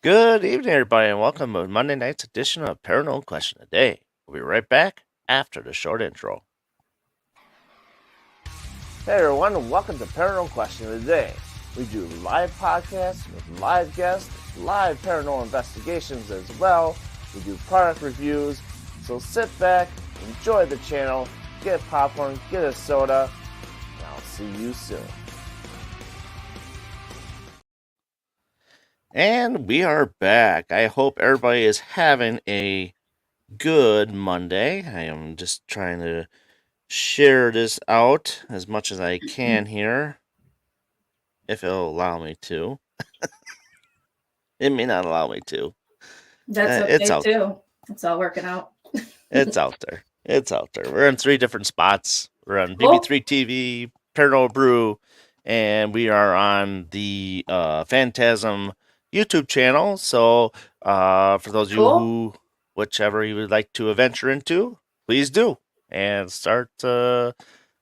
Good evening, everybody, and welcome to Monday night's edition of Paranormal Question of the Day. We'll be right back after the short intro. Hey, everyone, and welcome to Paranormal Question of the Day. We do live podcasts with live guests, live paranormal investigations as well. We do product reviews, so sit back, enjoy the channel, get popcorn, get a soda, and I'll see you soon. And we are back. I hope everybody is having a good Monday. I am just trying to share this out as much as I can here, if it'll allow me to. It may not allow me to. That's It's okay out. too. It's all working out. It's out there. It's out there. We're in 3 different spots. We're on Cool. BB3 TV, Paranormal Brew, and we are on the Phantasm YouTube channel. So for those of you Cool. who, whichever you would like to venture into, please do. And start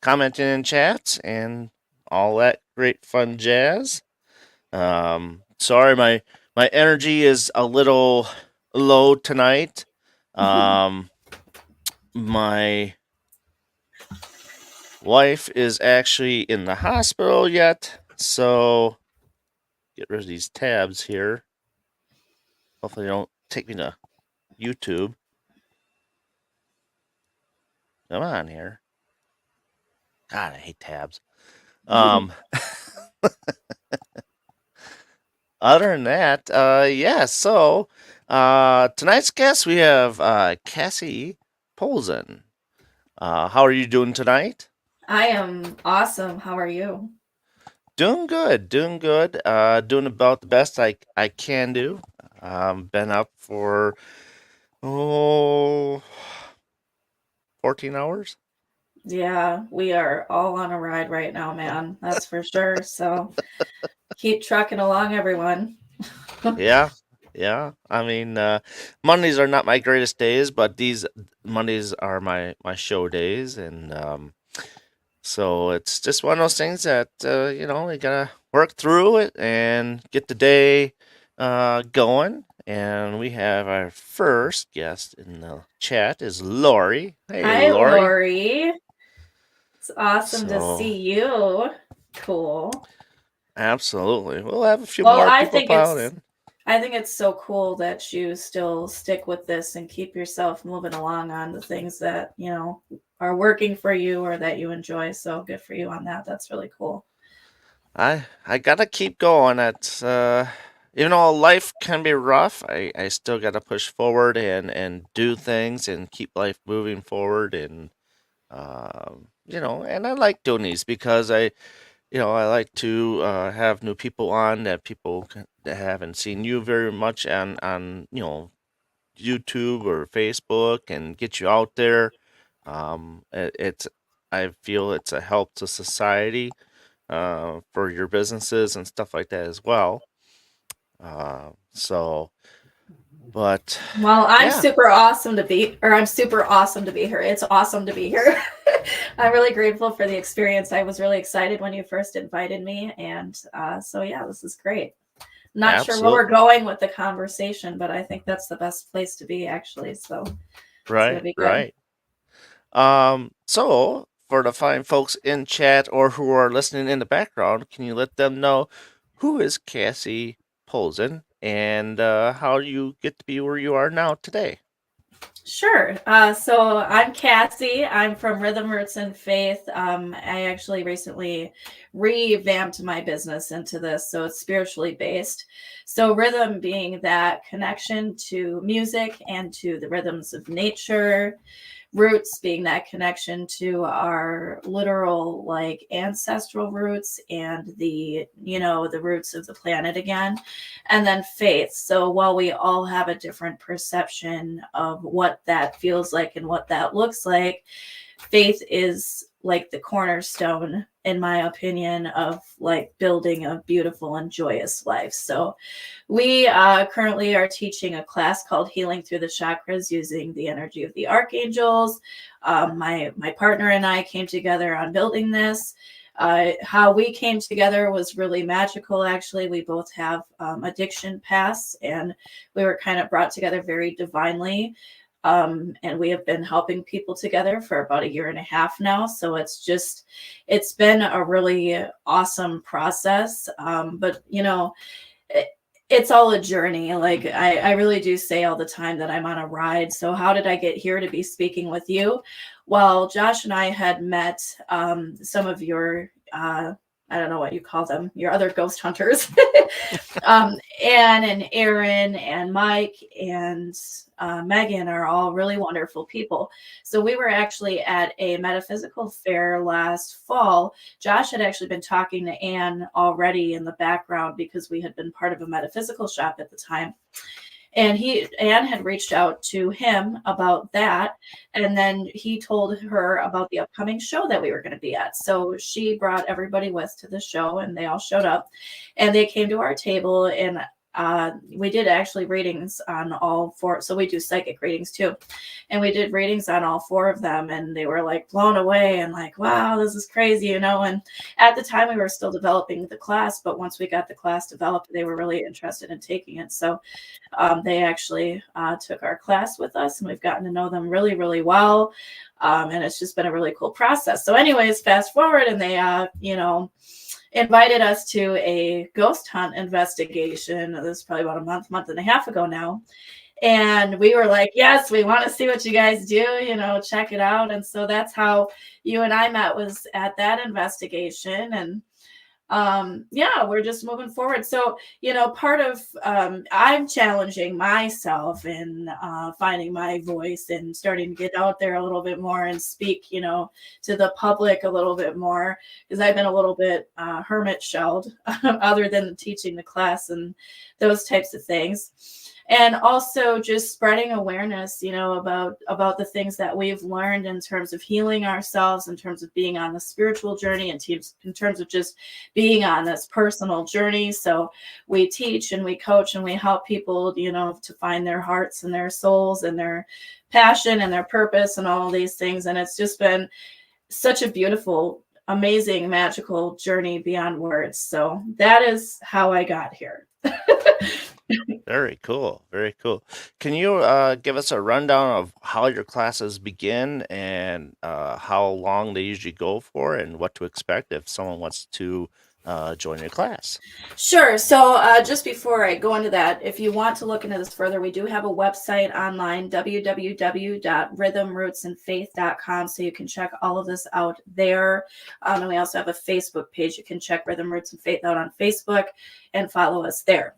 commenting in chats and all that great fun jazz. Sorry, my energy is a little low tonight. My wife is actually in the hospital yet, so get rid of these tabs here. Hopefully they don't take me to YouTube. Come on here. God, I hate tabs. Other than that, so tonight's guest we have Cassie Polzin. How are you doing tonight? I am awesome. How are you? Doing good, doing good. Doing about the best I can do. Been up for 14 hours. Yeah, we are all on a ride right now, man. That's for sure. So keep trucking along, everyone. Yeah, yeah. I mean, Mondays are not my greatest days, but these Mondays are my show days, and so it's just one of those things that we gotta work through it and get the day going. And we have our first guest in the chat is Lori. Hey, Hi, Lori. Lori. It's awesome to So see you. Cool. absolutely, we'll have a few Well, more people pile in. I think it's so cool that you still stick with this and keep yourself moving along on the things that, are working for you or that you enjoy. So good for you on that. That's really cool. I gotta keep going. It's even though life can be rough, I still gotta push forward and do things and keep life moving forward. And and I like doing these because I like to have new people on that haven't seen you very much on YouTube or Facebook and get you out there. It's I feel it's a help to society for your businesses and stuff like that as well. So, but Well, I'm yeah, super awesome to be, or I'm super awesome to be here. It's awesome to be here. I'm really grateful for the experience. I was really excited when you first invited me. And so, yeah, this is great. Not sure where we're absolutely. going with the conversation, but I think that's the best place to be, actually. So it's going to Right, be good. right. So for the fine folks in chat or who are listening in the background, can you let them know who is Cassie Polzin and how you get to be where you are now today? Sure. So I'm Cassie. I'm from Rhythm Roots and Faith. I actually recently revamped my business into this, so it's spiritually based. So rhythm being that connection to music and to the rhythms of nature, roots being that connection to our literal like ancestral roots and the roots of the planet again, and then faith. So while we all have a different perception of what that feels like and what that looks like, faith is like the cornerstone, in my opinion, of like building a beautiful and joyous life. So we currently are teaching a class called Healing Through the Chakras using the energy of the archangels. My partner and I came together on building this. How we came together was really magical, actually. We both have addiction pasts, and we were kind of brought together very divinely. And we have been helping people together for about a year and a half now. So it's been a really awesome process. But, it, it's all a journey. Like I really do say all the time that I'm on a ride. So how did I get here to be speaking with you? Well, Josh and I had met some of your I don't know what you call them, your other ghost hunters, Anne and Aaron and Mike and Megan are all really wonderful people. So we were actually at a metaphysical fair last fall. Josh had actually been talking to Anne already in the background because we had been part of a metaphysical shop at the time. And Anne had reached out to him about that, and then he told her about the upcoming show that we were going to be at. So she brought everybody with to the show, and they all showed up, and they came to our table, and we did actually readings on all four. So we do psychic readings too, and we did readings on all four of them, and they were like blown away and like, wow, this is crazy, And at the time we were still developing the class, but once we got the class developed, they were really interested in taking it. So they actually took our class with us, and we've gotten to know them really, really well. And it's just been a really cool process. So anyways, fast forward, and they, invited us to a ghost hunt investigation. This is probably about a month and a half ago now. And we were like, yes, we want to see what you guys do, check it out. And so that's how you and I met, was at that investigation. And yeah, we're just moving forward. So part of I'm challenging myself in finding my voice and starting to get out there a little bit more and speak to the public a little bit more, because I've been a little bit hermit shelled other than teaching the class and those types of things. And also just spreading awareness, about the things that we've learned in terms of healing ourselves, in terms of being on the spiritual journey, and in terms of just being on this personal journey. So we teach and we coach and we help people, to find their hearts and their souls and their passion and their purpose and all these things. And it's just been such a beautiful, amazing, magical journey beyond words. So that is how I got here. Very cool. Very cool. Can you give us a rundown of how your classes begin and how long they usually go for and what to expect if someone wants to join your class? Sure. So just before I go into that, if you want to look into this further, we do have a website online, www.rhythmrootsandfaith.com. So you can check all of this out there. And we also have a Facebook page. You can check Rhythm Roots and Faith out on Facebook and follow us there.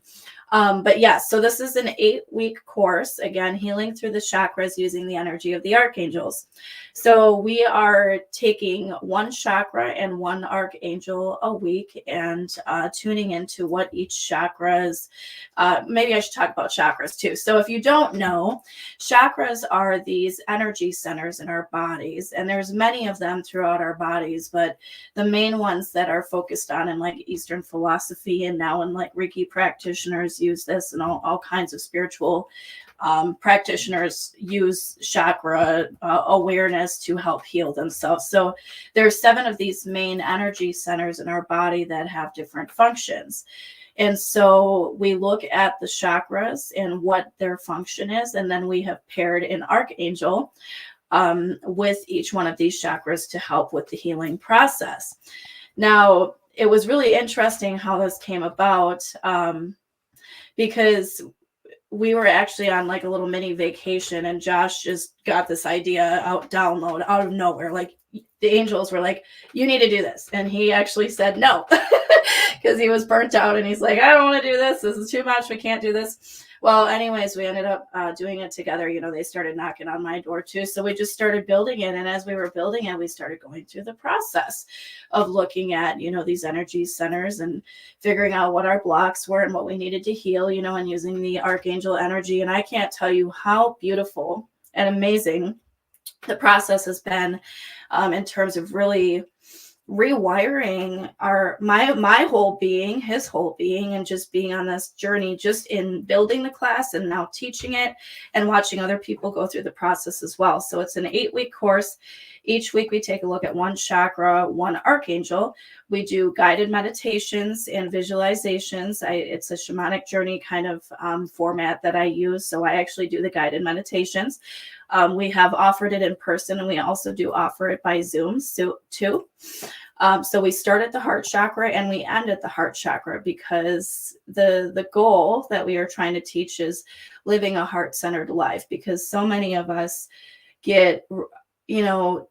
But yeah, so this is an 8-week course, again, healing through the chakras using the energy of the archangels. So we are taking one chakra and one archangel a week and tuning into what each chakra's, maybe I should talk about chakras too. So if you don't know, chakras are these energy centers in our bodies, and there's many of them throughout our bodies, but the main ones that are focused on in like Eastern philosophy, and now in like Reiki practitioners use this, and all kinds of spiritual practitioners use chakra awareness to help heal themselves. So there's 7 of these main energy centers in our body that have different functions. And so we look at the chakras and what their function is, and then we have paired an archangel with each one of these chakras to help with the healing process. Now, it was really interesting how this came about, because we were actually on like a little mini vacation, and Josh just got this idea download out of nowhere. Like the angels were like, you need to do this. And he actually said no, because he was burnt out, and he's like, I don't want to do this. This is too much. We can't do this. Well, anyways, we ended up doing it together. They started knocking on my door too. So we just started building it. And as we were building it, we started going through the process of looking at, these energy centers and figuring out what our blocks were and what we needed to heal, and using the archangel energy. And I can't tell you how beautiful and amazing the process has been in terms of really rewiring my whole being, his whole being, and just being on this journey, just in building the class and now teaching it and watching other people go through the process as well. So it's an 8-week course. Each week we take a look at one chakra, one archangel. We do guided meditations and visualizations. It's a shamanic journey kind of format that I use. So I actually do the guided meditations. We have offered it in person, and we also do offer it by Zoom too. So we start at the heart chakra and we end at the heart chakra, because the goal that we are trying to teach is living a heart-centered life, because so many of us get, you know,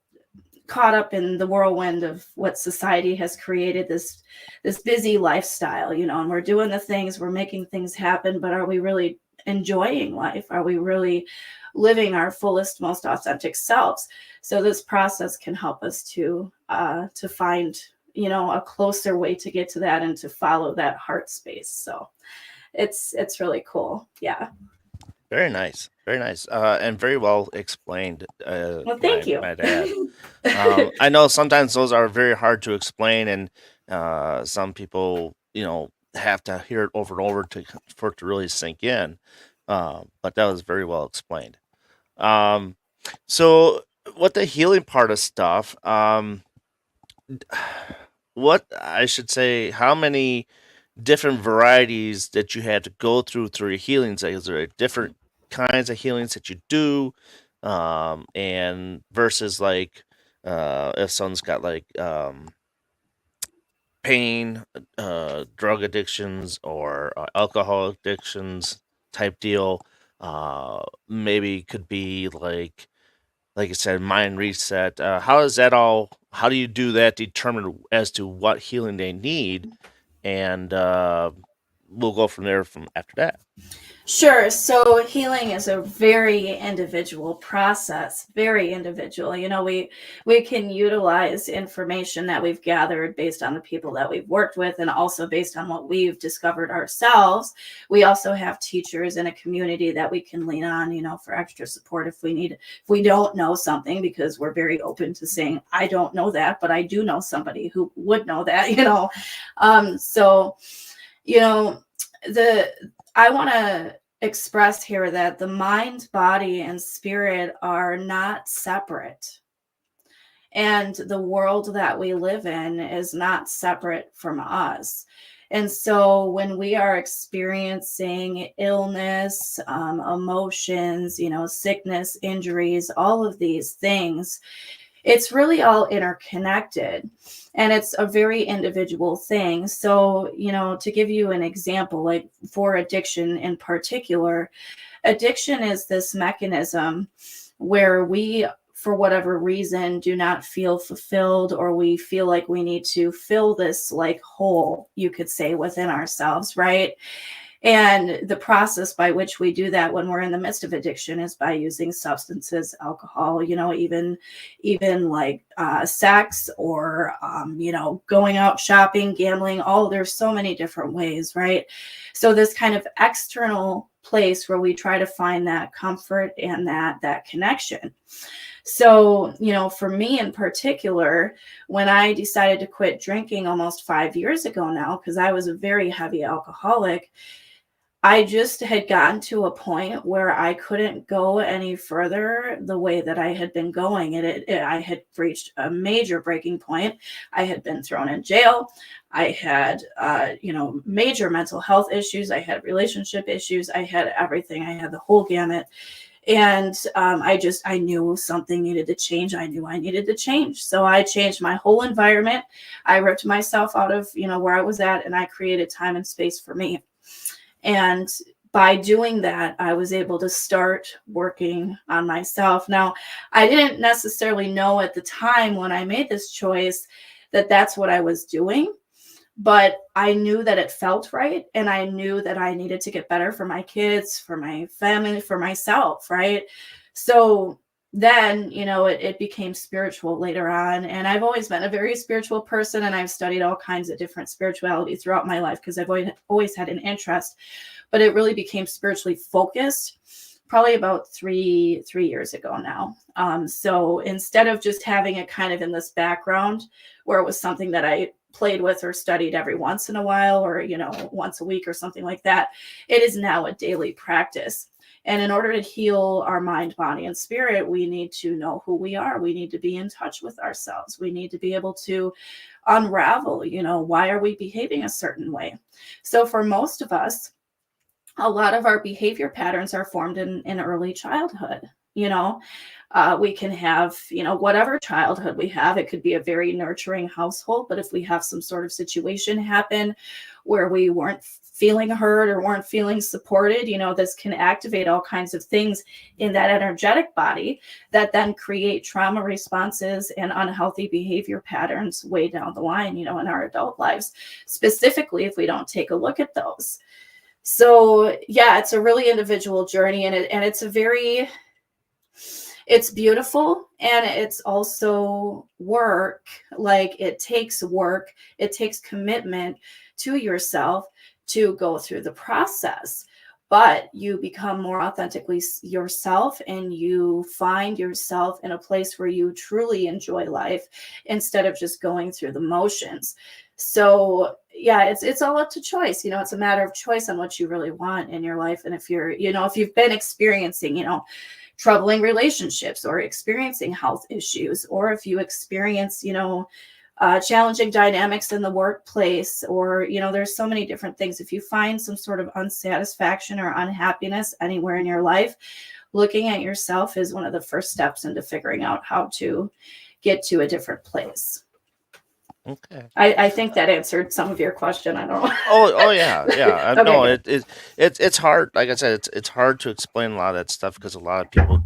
caught up in the whirlwind of what society has created, this busy lifestyle, you know, and we're doing the things, we're making things happen, but are we really enjoying life? Are we really living our fullest, most authentic selves? So this process can help us to find, you know, a closer way to get to that and to follow that heart space. So it's really cool. Yeah. Very nice, very nice, and very well explained. Well, thank you. My dad. I know sometimes those are very hard to explain, and some people, you know, have to hear it over and over for it to really sink in. But that was very well explained. Um, so, what the healing part of stuff, what I should say, how many different varieties that you had to go through your healings? Like, is there different kinds of healings that you do, and versus like if someone's got like pain, drug addictions, or alcohol addictions type deal, maybe could be like I said, mind reset. How is that all? How do you do that? Determine as to what healing they need, and we'll go from there from after that. Sure. So healing is a very individual process, very individual. You know, we can utilize information that we've gathered based on the people that we've worked with, and also based on what we've discovered ourselves. We also have teachers in a community that we can lean on, you know, for extra support if we don't know something, because we're very open to saying, I don't know that, but I do know somebody who would know that, you know. So, you know, I want to express here that the mind, body, and spirit are not separate. And the world that we live in is not separate from us. And so when we are experiencing illness, emotions, you know, sickness, injuries, all of these things, it's really all interconnected, and it's a very individual thing. So, you know, to give you an example, like for addiction in particular, addiction is this mechanism where we, for whatever reason, do not feel fulfilled, or we feel like we need to fill this like hole, you could say, within ourselves, right? And the process by which we do that when we're in the midst of addiction is by using substances, alcohol, you know, even like sex, or you know, going out shopping, gambling. There's so many different ways, right? So this kind of external place where we try to find that comfort and that connection. So, you know, for me in particular, when I decided to quit drinking almost 5 years ago now, because I was a very heavy alcoholic, I just had gotten to a point where I couldn't go any further the way that I had been going. I had reached a major breaking point. I had been thrown in jail. I had, you know, major mental health issues. I had relationship issues. I had everything. I had the whole gamut. And I knew something needed to change. I knew I needed to change. So I changed my whole environment. I ripped myself out of, you know, where I was at, and I created time and space for me. And by doing that, I was able to start working on myself. Now, I didn't necessarily know at the time when I made this choice that that's what I was doing, but I knew that it felt right. And I knew that I needed to get better for my kids, for my family, for myself, right? So then, you know, it became spiritual later on. And I've always been a very spiritual person, and I've studied all kinds of different spirituality throughout my life because I've always had an interest, but it really became spiritually focused probably about 3 years ago now. So instead of just having it kind of in this background where it was something that I played with or studied every once in a while, or once a week or something like that, it is now a daily practice. And in order to heal our mind, body, and spirit, we need to know who we are. We need to be in touch with ourselves. We need to be able to unravel, why are we behaving a certain way? So for most of us, a lot of our behavior patterns are formed in early childhood. We can have, whatever childhood we have. It could be a very nurturing household, but if we have some sort of situation happen where we weren't feeling heard or weren't feeling supported, this can activate all kinds of things in that energetic body that then create trauma responses and unhealthy behavior patterns way down the line, in our adult lives, specifically if we don't take a look at those. So yeah, it's a really individual journey, and it's beautiful, and it's also work. Like, it takes work, it takes commitment to yourself to go through the process, but you become more authentically yourself, and you find yourself in a place where you truly enjoy life instead of just going through the motions. So yeah, it's all up to choice. It's a matter of choice on what you really want in your life. And if you've been experiencing, troubling relationships, or experiencing health issues, or if you experience, challenging dynamics in the workplace, or, there's so many different things. If you find some sort of unsatisfaction or unhappiness anywhere in your life, looking at yourself is one of the first steps into figuring out how to get to a different place. Okay. I think that answered some of your question. I don't know. Oh yeah, yeah. Okay, No, good. it's hard. Like I said, it's hard to explain a lot of that stuff because a lot of people,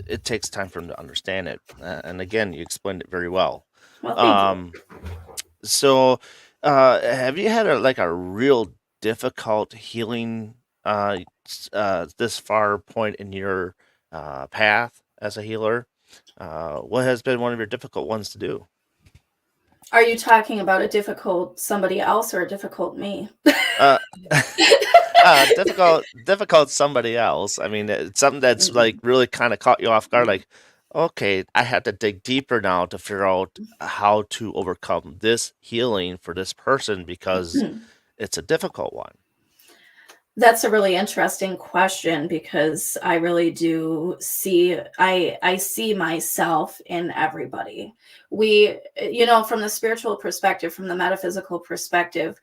it takes time for them to understand it. And again, you explained it very well. Well, thank you. Um, so, have you had a real difficult healing this far point in your path as a healer? What has been one of your difficult ones to do? Are you talking about a difficult somebody else or a difficult me? Uh, difficult somebody else. I mean, it's something that's like really kind of caught you off guard. Like, okay, I have to dig deeper now to figure out how to overcome this healing for this person because it's a difficult one. That's a really interesting question, because I really do see I see myself in everybody. We, from the spiritual perspective, from the metaphysical perspective,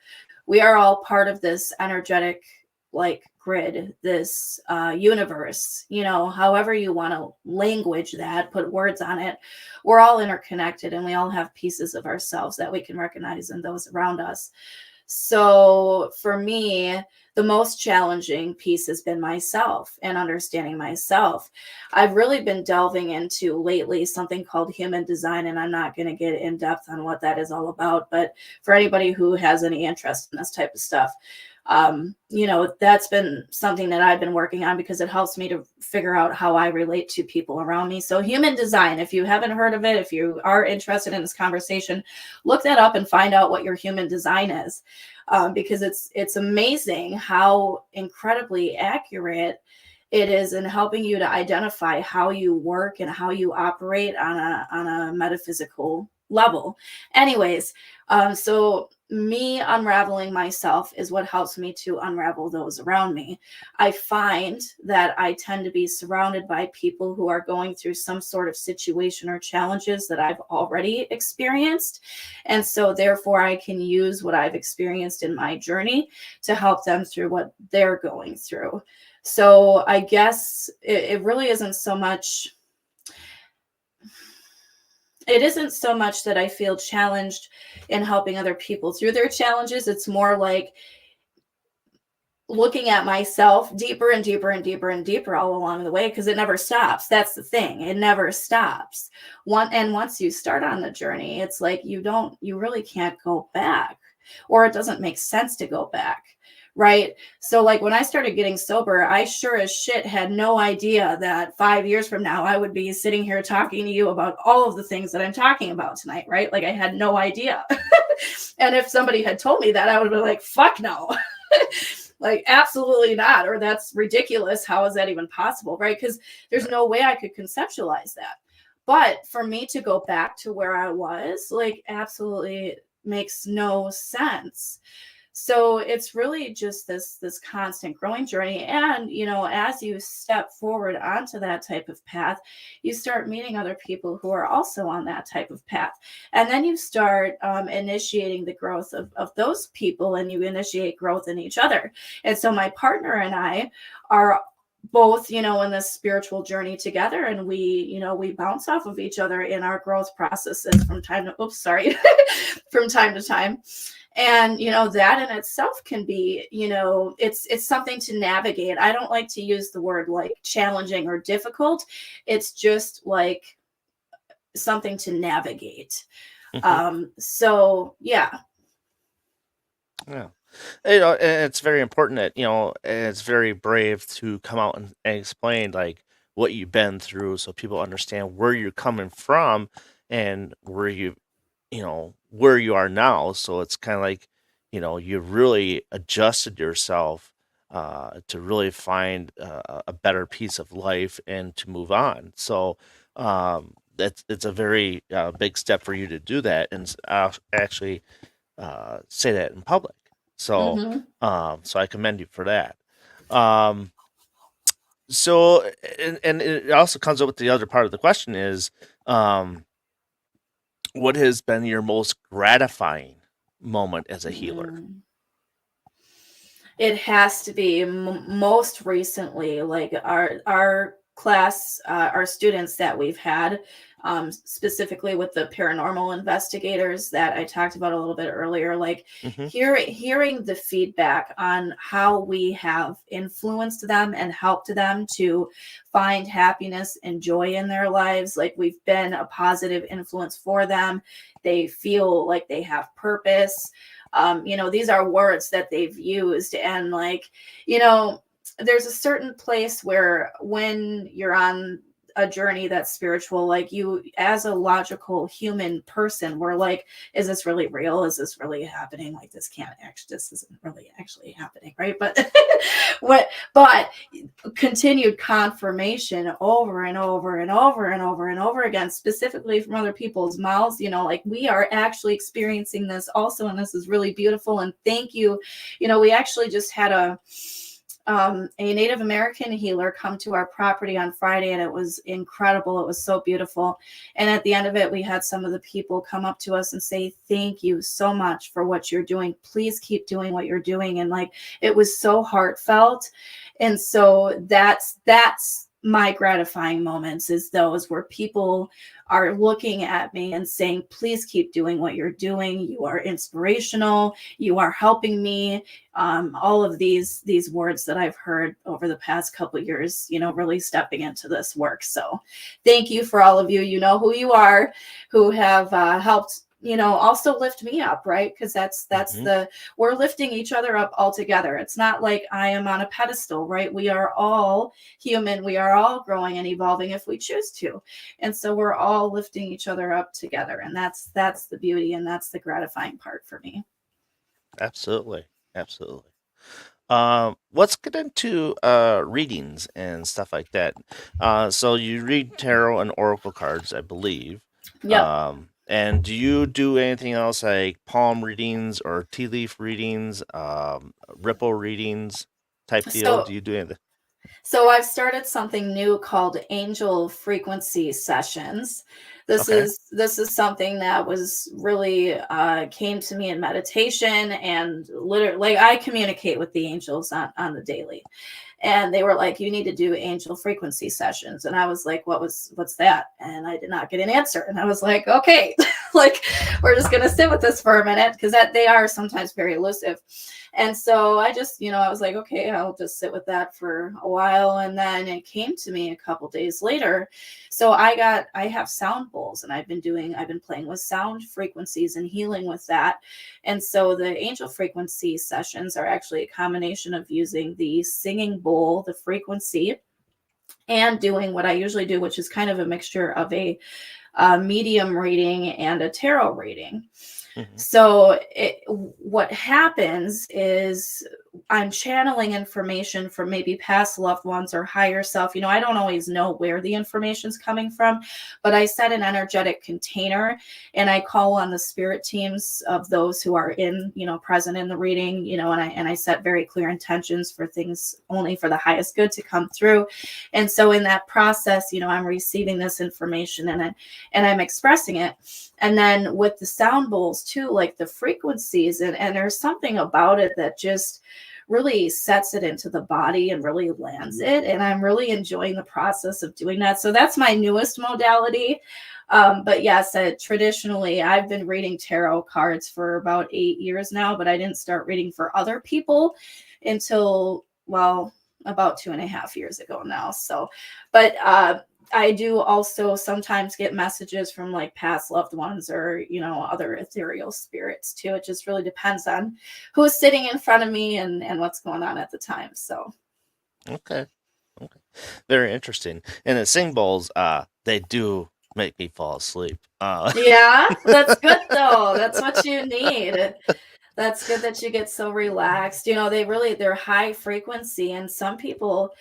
we are all part of this energetic, like, grid, this universe, however you want to language that, put words on it. We're all interconnected, and we all have pieces of ourselves that we can recognize in those around us. So for me, the most challenging piece has been myself and understanding myself. I've really been delving into lately something called human design, and I'm not going to get in depth on what that is all about. But for anybody who has any interest in this type of stuff, that's been something that I've been working on, because it helps me to figure out how I relate to people around me. So human design, if you haven't heard of it, if you are interested in this conversation, look that up and find out what your human design is, because it's amazing how incredibly accurate it is in helping you to identify how you work and how you operate on a metaphysical level. Anyways, so me unraveling myself is what helps me to unravel those around me. I find that I tend to be surrounded by people who are going through some sort of situation or challenges that I've already experienced. And so therefore I can use what I've experienced in my journey to help them through what they're going through. So I guess it really isn't so much that I feel challenged in helping other people through their challenges. It's more like looking at myself deeper and deeper and deeper and deeper all along the way, because it never stops. That's the thing. It never stops. Once you start on the journey, it's like you really can't go back, or it doesn't make sense to go back. Right. So like when I started getting sober, I sure as shit had no idea that 5 years from now I would be sitting here talking to you about all of the things that I'm talking about tonight. Right. Like I had no idea. And if somebody had told me that, I would have been like, fuck no. Like, absolutely not. Or that's ridiculous. How is that even possible? Right? Because there's no way I could conceptualize that. But for me to go back to where I was, like, absolutely makes no sense. So it's really just this constant growing journey. And as you step forward onto that type of path, you start meeting other people who are also on that type of path, and then you start initiating the growth of those people, and you initiate growth in each other. And so my partner and I are both in this spiritual journey together, and we bounce off of each other in our growth processes from time to from time to time. And that in itself can be, it's something to navigate. I don't like to use the word like challenging or difficult. It's just like something to navigate. Mhm. So yeah. Yeah. And it's very important that, it's very brave to come out and explain like what you've been through so people understand where you're coming from and where you are now. So it's kind of like, you really adjusted yourself to really find a better piece of life and to move on. So it's a very big step for you to do that and actually say that in public. So, Mm-hmm. so I commend you for that. Um, so, and it also comes up with the other part of the question is, um, what has been your most gratifying moment as a healer? Mm. It has to be most recently, like our class, our students that we've had, specifically with the paranormal investigators that I talked about a little bit earlier. Like, Hmm. hearing the feedback on how we have influenced them and helped them to find happiness and joy in their lives. Like, we've been a positive influence for them. They feel like they have purpose. These are words that they've used. And like, there's a certain place where when you're on a journey that's spiritual, like, you as a logical human person, we're like, is this really real? Is this really happening? Like, this isn't really actually happening, right? But but continued confirmation over and over and over and over and over again, specifically from other people's mouths, like, we are actually experiencing this also, and this is really beautiful, and thank you. We actually just had a Native American healer come to our property on Friday, and it was incredible. It was so beautiful. And at the end of it, we had some of the people come up to us and say, thank you so much for what you're doing. Please keep doing what you're doing. And like, it was so heartfelt. And so that's my gratifying moments, is those where people are looking at me and saying, please keep doing what you're doing. You are inspirational. You are helping me. All of these words that I've heard over the past couple of years, really stepping into this work. So thank you for all of you. You know who you are, who have helped, also lift me up, right? Because that's Hmm. we're lifting each other up all together. It's not like I am on a pedestal, right? We are all human. We are all growing and evolving if we choose to. And so we're all lifting each other up together. And that's the beauty, and that's the gratifying part for me. Absolutely, absolutely. Let's get into readings and stuff like that. So you read tarot and oracle cards, I believe. Yep. And do you do anything else like palm readings or tea leaf readings, ripple readings type deal? So Do you do anything? So I've started something new called angel frequency sessions. This Okay. is this is something that was really came to me in meditation, and literally, like, I communicate with the angels on the daily. And they were like, you need to do angel frequency sessions. And I was like, what's that? And I did not get an answer. And I was like, okay, like, we're just gonna sit with this for a minute, because that they are sometimes very elusive. And so I just, I was like, okay, I'll just sit with that for a while. And then it came to me a couple days later. So I have sound bowls, and I've been playing with sound frequencies and healing with that. And so the angel frequency sessions are actually a combination of using the singing bowl, the frequency, and doing what I usually do, which is kind of a mixture of a medium reading and a tarot reading. Hmm. So what happens is I'm channeling information from maybe past loved ones or higher self. I don't always know where the information's coming from, but I set an energetic container and I call on the spirit teams of those who are present in the reading, and I set very clear intentions for things only for the highest good to come through. And so in that process, I'm receiving this information and I'm expressing it. And then with the sound bowls too, like the frequencies, and there's something about it that just really sets it into the body and really lands it. And I'm really enjoying the process of doing that. So that's my newest modality. But yes, traditionally, I've been reading tarot cards for about 8 years now, but I didn't start reading for other people until, well, about 2.5 years ago now. So, but I do also sometimes get messages from like past loved ones or, other ethereal spirits too. It just really depends on who's sitting in front of me and what's going on at the time. So, Okay. Okay. Very interesting. And the sing bowls, they do make me fall asleep. yeah, that's good though. That's what you need. That's good that you get so relaxed. They're high frequency, and some people,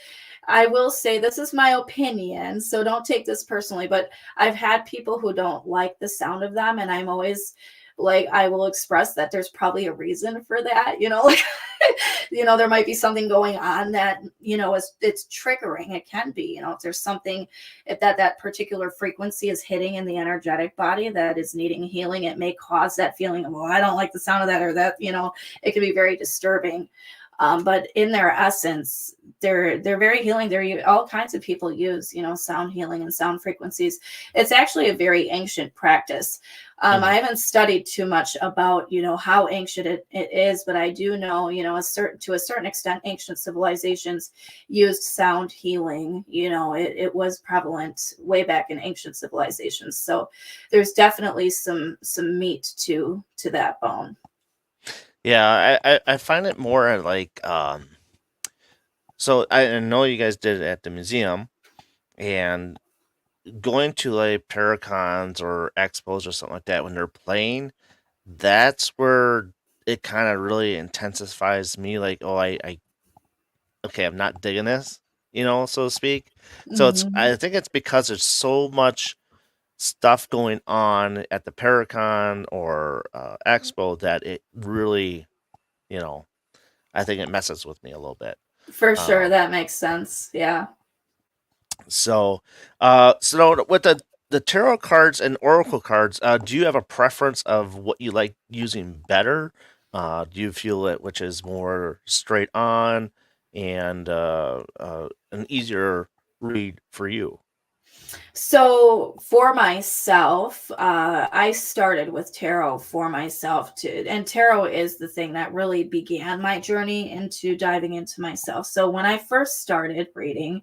I will say, this is my opinion, so don't take this personally, but I've had people who don't like the sound of them, and I'm always like, I will express that there's probably a reason for that, like, there might be something going on that, it's triggering. It can be, if there's something, if that particular frequency is hitting in the energetic body that is needing healing, it may cause that feeling of, well, I don't like the sound of that, or that, it can be very disturbing. But in their essence, they're very healing. All kinds of people use, sound healing and sound frequencies. It's actually a very ancient practice. I haven't studied too much about, how ancient it is, but I do know, to a certain extent, ancient civilizations used sound healing. It was prevalent way back in ancient civilizations. So there's definitely some meat to that bone. Yeah, I find it more like so I know you guys did it at the museum, and going to like Paracons or expos or something like that when they're playing, that's where it kind of really intensifies me. Like, oh, I okay, I'm not digging this, so to speak. So Mhm. I think it's because there's so much stuff going on at the Paracon or expo that it really, you know, I think it messes with me a little bit. For sure, Um, that makes sense. Yeah. so, so with the tarot cards and oracle cards, do you have a preference of what you like using better? Do you feel it which is more straight on and an easier read for you? So for myself, I started with tarot for myself too. And tarot is the thing that really began my journey into diving into myself. So when I first started reading,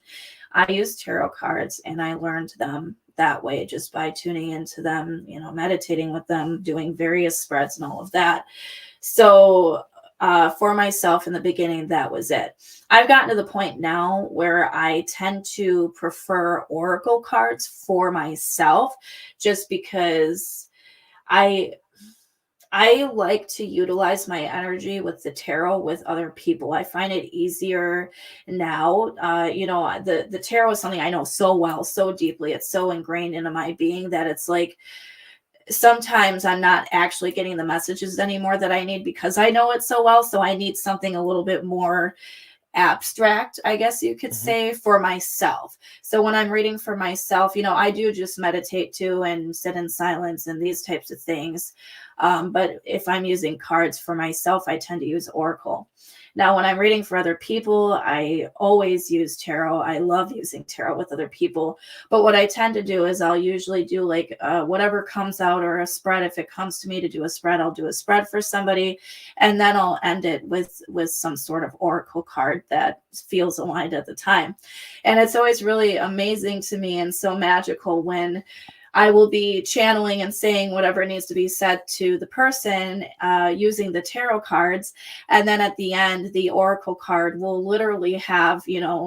I used tarot cards and I learned them that way just by tuning into them, meditating with them, doing various spreads and all of that. So for myself in the beginning, that was it. I've gotten to the point now where I tend to prefer oracle cards for myself just because I I like to utilize my energy with the tarot with other people. I find it easier now. The tarot is something I know so well, so deeply. It's so ingrained into my being that it's like sometimes I'm not actually getting the messages anymore that I need because I know it so well. So I need something a little bit more abstract, I guess you could Hmm. say, for myself. So when I'm reading for myself, I do just meditate too and sit in silence and these types of things. But if I'm using cards for myself, I tend to use Oracle. Now, when I'm reading for other people, I always use tarot. I love using tarot with other people. But what I tend to do is I'll usually do like whatever comes out or a spread. If it comes to me to do a spread, I'll do a spread for somebody, and then I'll end it with some sort of oracle card that feels aligned at the time. And it's always really amazing to me and so magical when I will be channeling and saying whatever needs to be said to the person using the tarot cards. And then at the end, the oracle card will literally have,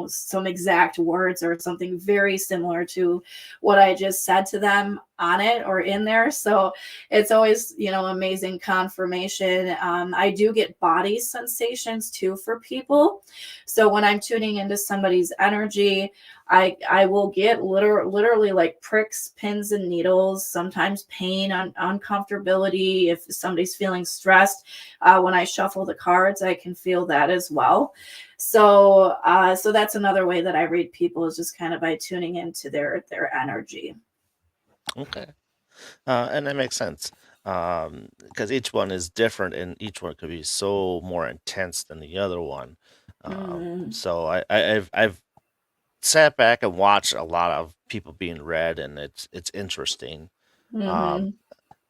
some exact words or something very similar to what I just said to them on it or in there. So it's always, amazing confirmation. I do get body sensations too for people. So when I'm tuning into somebody's energy, I will get literally like pricks, pins, and needles, sometimes pain, uncomfortability. If somebody's feeling stressed, when I shuffle the cards, I can feel that as well. So that's another way that I read people, is just kind of by tuning into their energy. Okay. And that makes sense. Because each one is different, and each one could be so more intense than the other one. Mm-hmm. So I've sat back and watched a lot of people being read, and it's interesting. Um, Mm-hmm.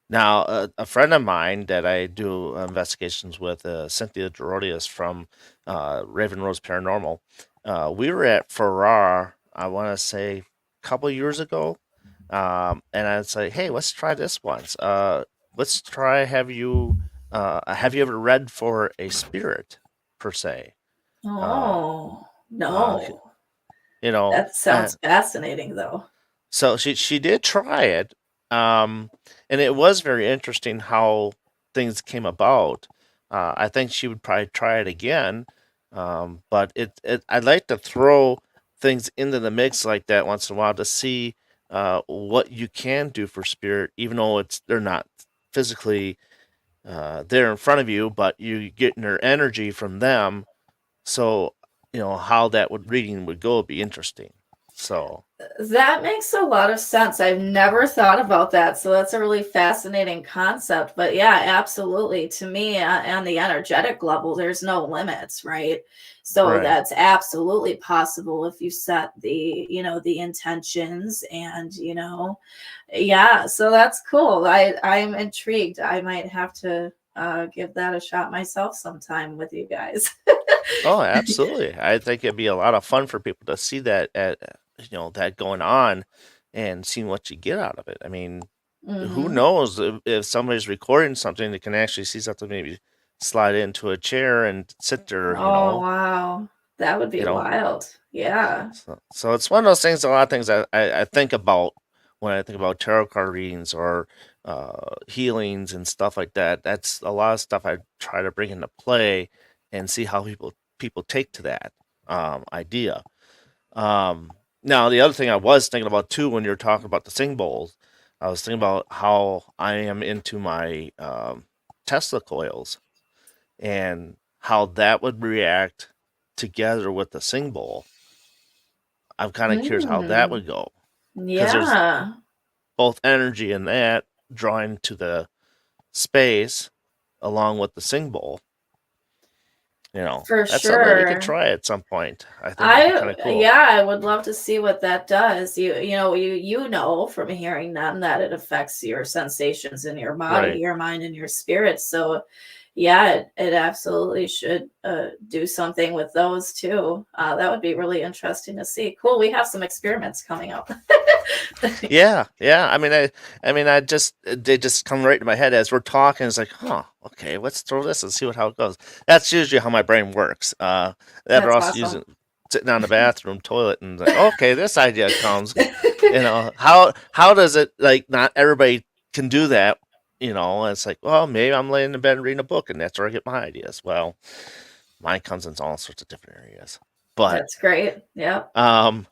Now, a friend of mine that I do investigations with, Cynthia Gerodius from Raven Rose Paranormal, we were at Farrar, I want to say, a couple years ago, and I'd say, "Hey, let's try this once. Let's try. Have you ever read for a spirit per se? Uh, Oh, uh, no. you know, That sounds fascinating, though. So she did try it, um, and it was very interesting how things came about. I think she would probably try it again, but I'd like to throw things into the mix like that once in a while to see what you can do for spirit, even though they're not physically there in front of you, but you getting their energy from them. So how that reading would go would be interesting. So. That makes a lot of sense. I've never thought about that. So that's a really fascinating concept. But yeah, absolutely. To me, on the energetic level, there's no limits, right? So Right. that's absolutely possible if you set the intentions and, yeah. So that's cool. I'm intrigued. I might have to give that a shot myself sometime with you guys. Oh, absolutely. I think it'd be a lot of fun for people to see that going on and seeing what you get out of it. I mean, who Hmm. knows if somebody's recording something that can actually see something, maybe slide into a chair and sit there, Oh, wow. That would you be know. wild. Yeah. So it's one of those things. A lot of things I think about when I think about tarot card readings or healings and stuff like that. That's a lot of stuff I try to bring into play and see how people take to that idea. Now the other thing I was thinking about too when you're talking about the sing bowls, I was thinking about how I am into my Tesla coils and how that would react together with the sing bowl. I'm kind of curious how that Mm. would go because there's Yeah, both energy in that drawing to the space along with the sing bowl. for That's something that we could sure. try at some point. I think that'd be kind of cool. Yeah, I would love to see what that does. You know from hearing them that it affects your sensations in your body, Right. your mind, and your spirit. So yeah, it absolutely should do something with those too. That would be really interesting to see. Cool. We have some experiments coming up. Yeah, yeah. I just they just come right to my head as we're talking. It's like, huh, okay, let's throw this and see how it goes. That's usually how my brain works. That or That's else awesome. using sitting on the bathroom toilet and like, okay, this idea comes. How does it like? Not everybody can do that. And it's like, well, maybe I'm laying in bed reading a book, and that's where I get my ideas. Well, mine comes in all sorts of different areas, but That's great. Yep. um.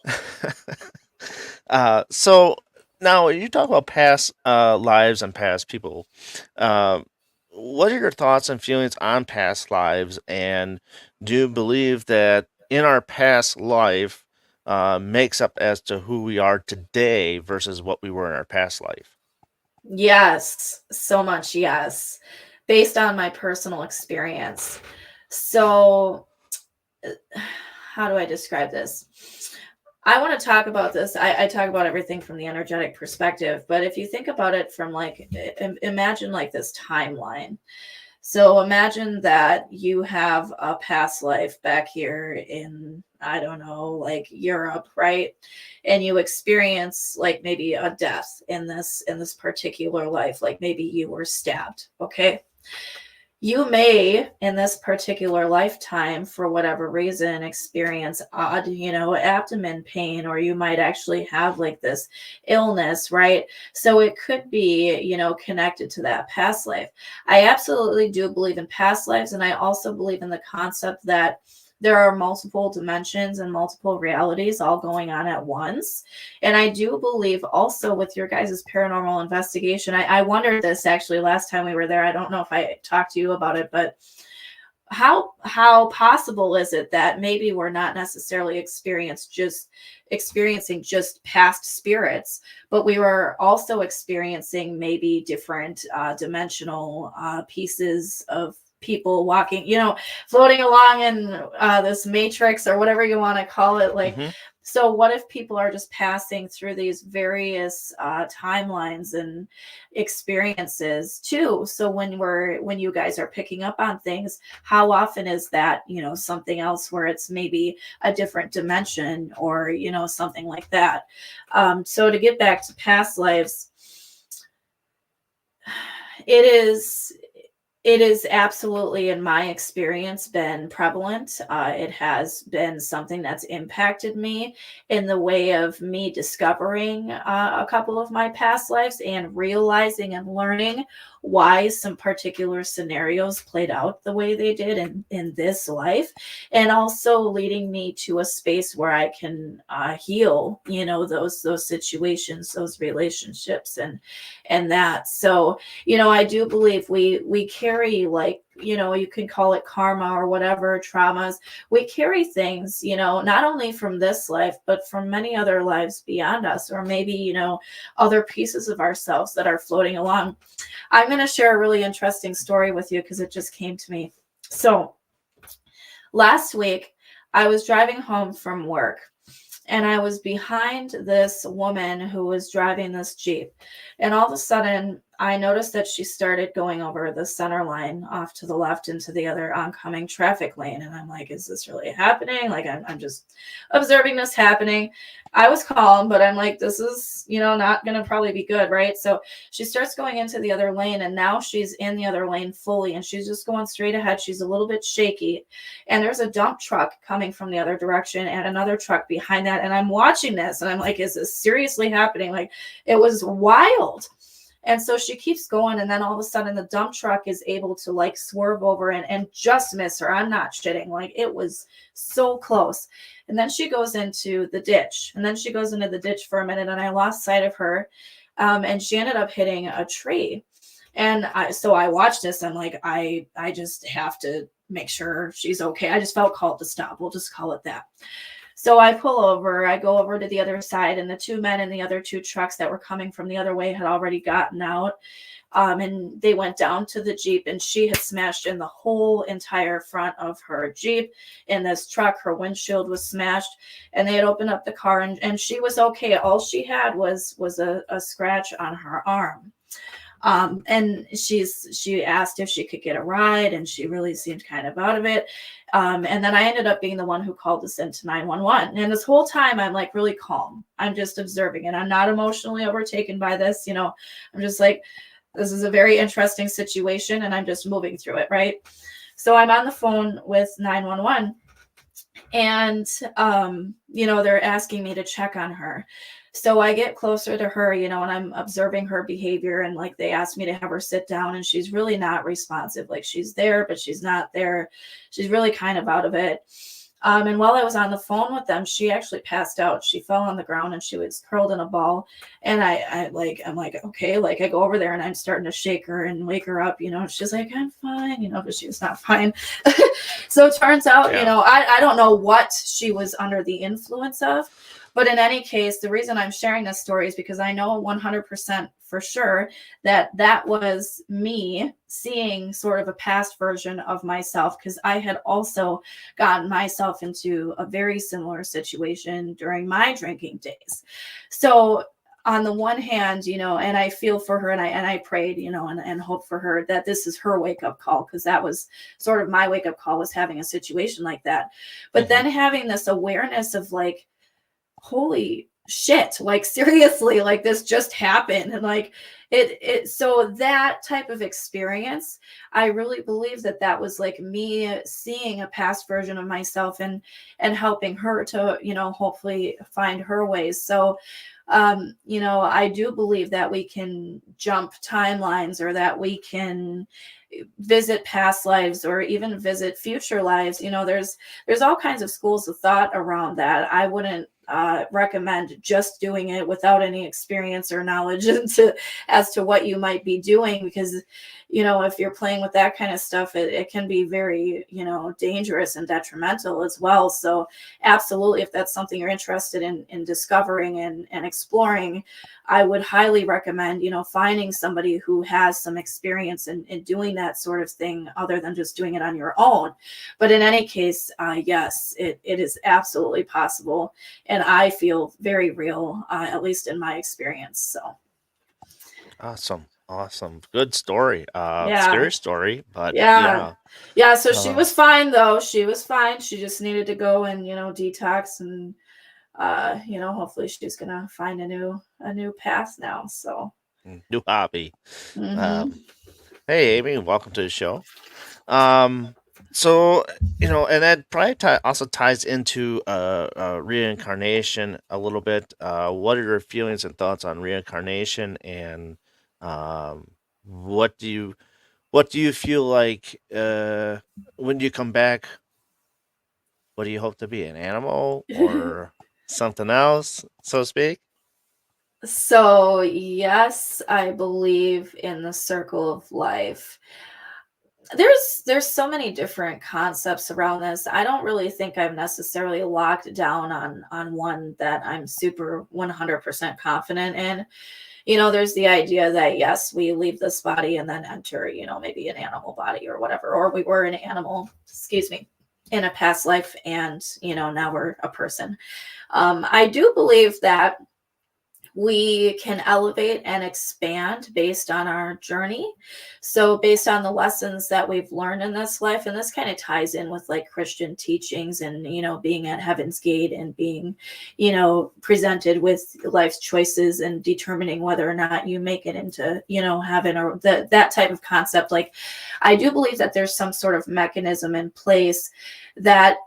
So now you talk about past lives and past people. Uh, what are your thoughts and feelings on past lives? And do you believe that in our past life makes up as to who we are today versus what we were in our past life? Yes, so much yes, based on my personal experience. So, how do I describe this? I want to talk about this. I talk about everything from the energetic perspective, but if you think about it from like, imagine like this timeline. So imagine that you have a past life back here in, I don't know, like Europe, right? And you experience like maybe a death in this particular life, like maybe you were stabbed, okay? you may in this particular lifetime, for whatever reason, experience odd, abdomen pain, or you might actually have like this illness, right? So it could be, connected to that past life. I absolutely do believe in past lives, and I also believe in the concept that there are multiple dimensions and multiple realities all going on at once. And I do believe also with your guys' paranormal investigation, I wondered this actually last time we were there. I don't know if I talked to you about it, but how possible is it that maybe we're not necessarily experiencing just past spirits, but we were also experiencing maybe different dimensional pieces of people walking, floating along in this matrix or whatever you want to call it. Like, Hmm. so what if people are just passing through these various timelines and experiences too? So when you guys are picking up on things, how often is that, something else where it's maybe a different dimension or, something like that? So to get back to past lives, it is it is absolutely, in my experience, been prevalent. It has been something that's impacted me in the way of me discovering a couple of my past lives and realizing and learning why some particular scenarios played out the way they did in this life, and also leading me to a space where I can heal, those situations, those relationships, and that. So I do believe we carry, like, you can call it karma or whatever, traumas. We carry things, not only from this life, but from many other lives beyond us, or maybe, other pieces of ourselves that are floating along. I'm going to share a really interesting story with you because it just came to me. So last week, I was driving home from work, and I was behind this woman who was driving this Jeep. And all of a sudden, I noticed that she started going over the center line off to the left into the other oncoming traffic lane. And I'm like, is this really happening? Like, I'm just observing this happening. I was calm, but I'm like, this is, not going to probably be good, right? So she starts going into the other lane, and now she's in the other lane fully, and she's just going straight ahead. She's a little bit shaky. And there's a dump truck coming from the other direction and another truck behind that. And I'm watching this, and I'm like, is this seriously happening? Like, it was wild. And so she keeps going, and then all of a sudden the dump truck is able to like swerve over and just miss her. I'm not shitting. Like, it was so close. And then she goes into the ditch, for a minute, and I lost sight of her. And she ended up hitting a tree. And I watched this. I'm like, I just have to make sure she's okay. I just felt called to stop. We'll just call it that. So I pull over, I go over to the other side, and the two men in the other two trucks that were coming from the other way had already gotten out. And they went down to the Jeep, and she had smashed in the whole entire front of her Jeep. In this truck, her windshield was smashed, and they had opened up the car, and she was okay. All she had was a scratch on her arm. And she asked if she could get a ride, and she really seemed kind of out of it. And then I ended up being the one who called us into 911. And this whole time I'm like really calm. I'm just observing, and I'm not emotionally overtaken by this. I'm just like, this is a very interesting situation, and I'm just moving through it. Right. So I'm on the phone with 911, and they're asking me to check on her. So I get closer to her, and I'm observing her behavior, and like they asked me to have her sit down, and she's really not responsive. Like, she's there, but she's not there. She's really kind of out of it. And while I was on the phone with them, she actually passed out. She fell on the ground, and she was curled in a ball. And I'm like, okay, like I go over there, and I'm starting to shake her and wake her up. She's like, I'm fine, but she was not fine. So it turns out, Yeah. I don't know what she was under the influence of. But in any case, the reason I'm sharing this story is because I know 100% for sure that was me seeing sort of a past version of myself, because I had also gotten myself into a very similar situation during my drinking days. So on the one hand, and I feel for her, and I prayed, and hope for her that this is her wake up call, because that was sort of my wake up call, was having a situation like that. But then having this awareness of like, holy shit, like seriously, like this just happened. And like So that type of experience, I really believe that that was like me seeing a past version of myself and helping her to, hopefully find her ways. So I do believe that we can jump timelines, or that we can visit past lives, or even visit future lives. There's all kinds of schools of thought around that. I wouldn't recommend just doing it without any experience or knowledge as to what you might be doing, because if you're playing with that kind of stuff, it can be very dangerous and detrimental as well. So absolutely, if that's something you're interested in discovering and exploring, I would highly recommend finding somebody who has some experience in doing that sort of thing, other than just doing it on your own. But in any case, yes, it is absolutely possible, and I feel very real, at least in my experience. So Awesome. Awesome. Good story. yeah. Scary story, but Yeah. yeah. Yeah, so she Uh, was fine though. She was fine. She just needed to go and, detox, and hopefully she's going to find a new path now. So, New hobby. mhm. Um, hey, Amy, welcome to the show. Um, so and that probably also ties into reincarnation a little bit. What are your feelings and thoughts on reincarnation, and um, what do you feel like when you come back? What do you hope to be, an animal or something else, so to speak? So, yes, I believe in the circle of life. There's so many different concepts around this. I don't really think I'm necessarily locked down on one that I'm super 100% confident in. There's the idea that yes, we leave this body and then enter, maybe an animal body or whatever, or we were an animal, excuse me, in a past life, and now we're a person. I do believe that we can elevate and expand based on our journey. So, based on the lessons that we've learned in this life, and this kind of ties in with like Christian teachings and, being at Heaven's Gate and being, presented with life's choices and determining whether or not you make it into, heaven, or that type of concept. Like, I do believe that there's some sort of mechanism in place that,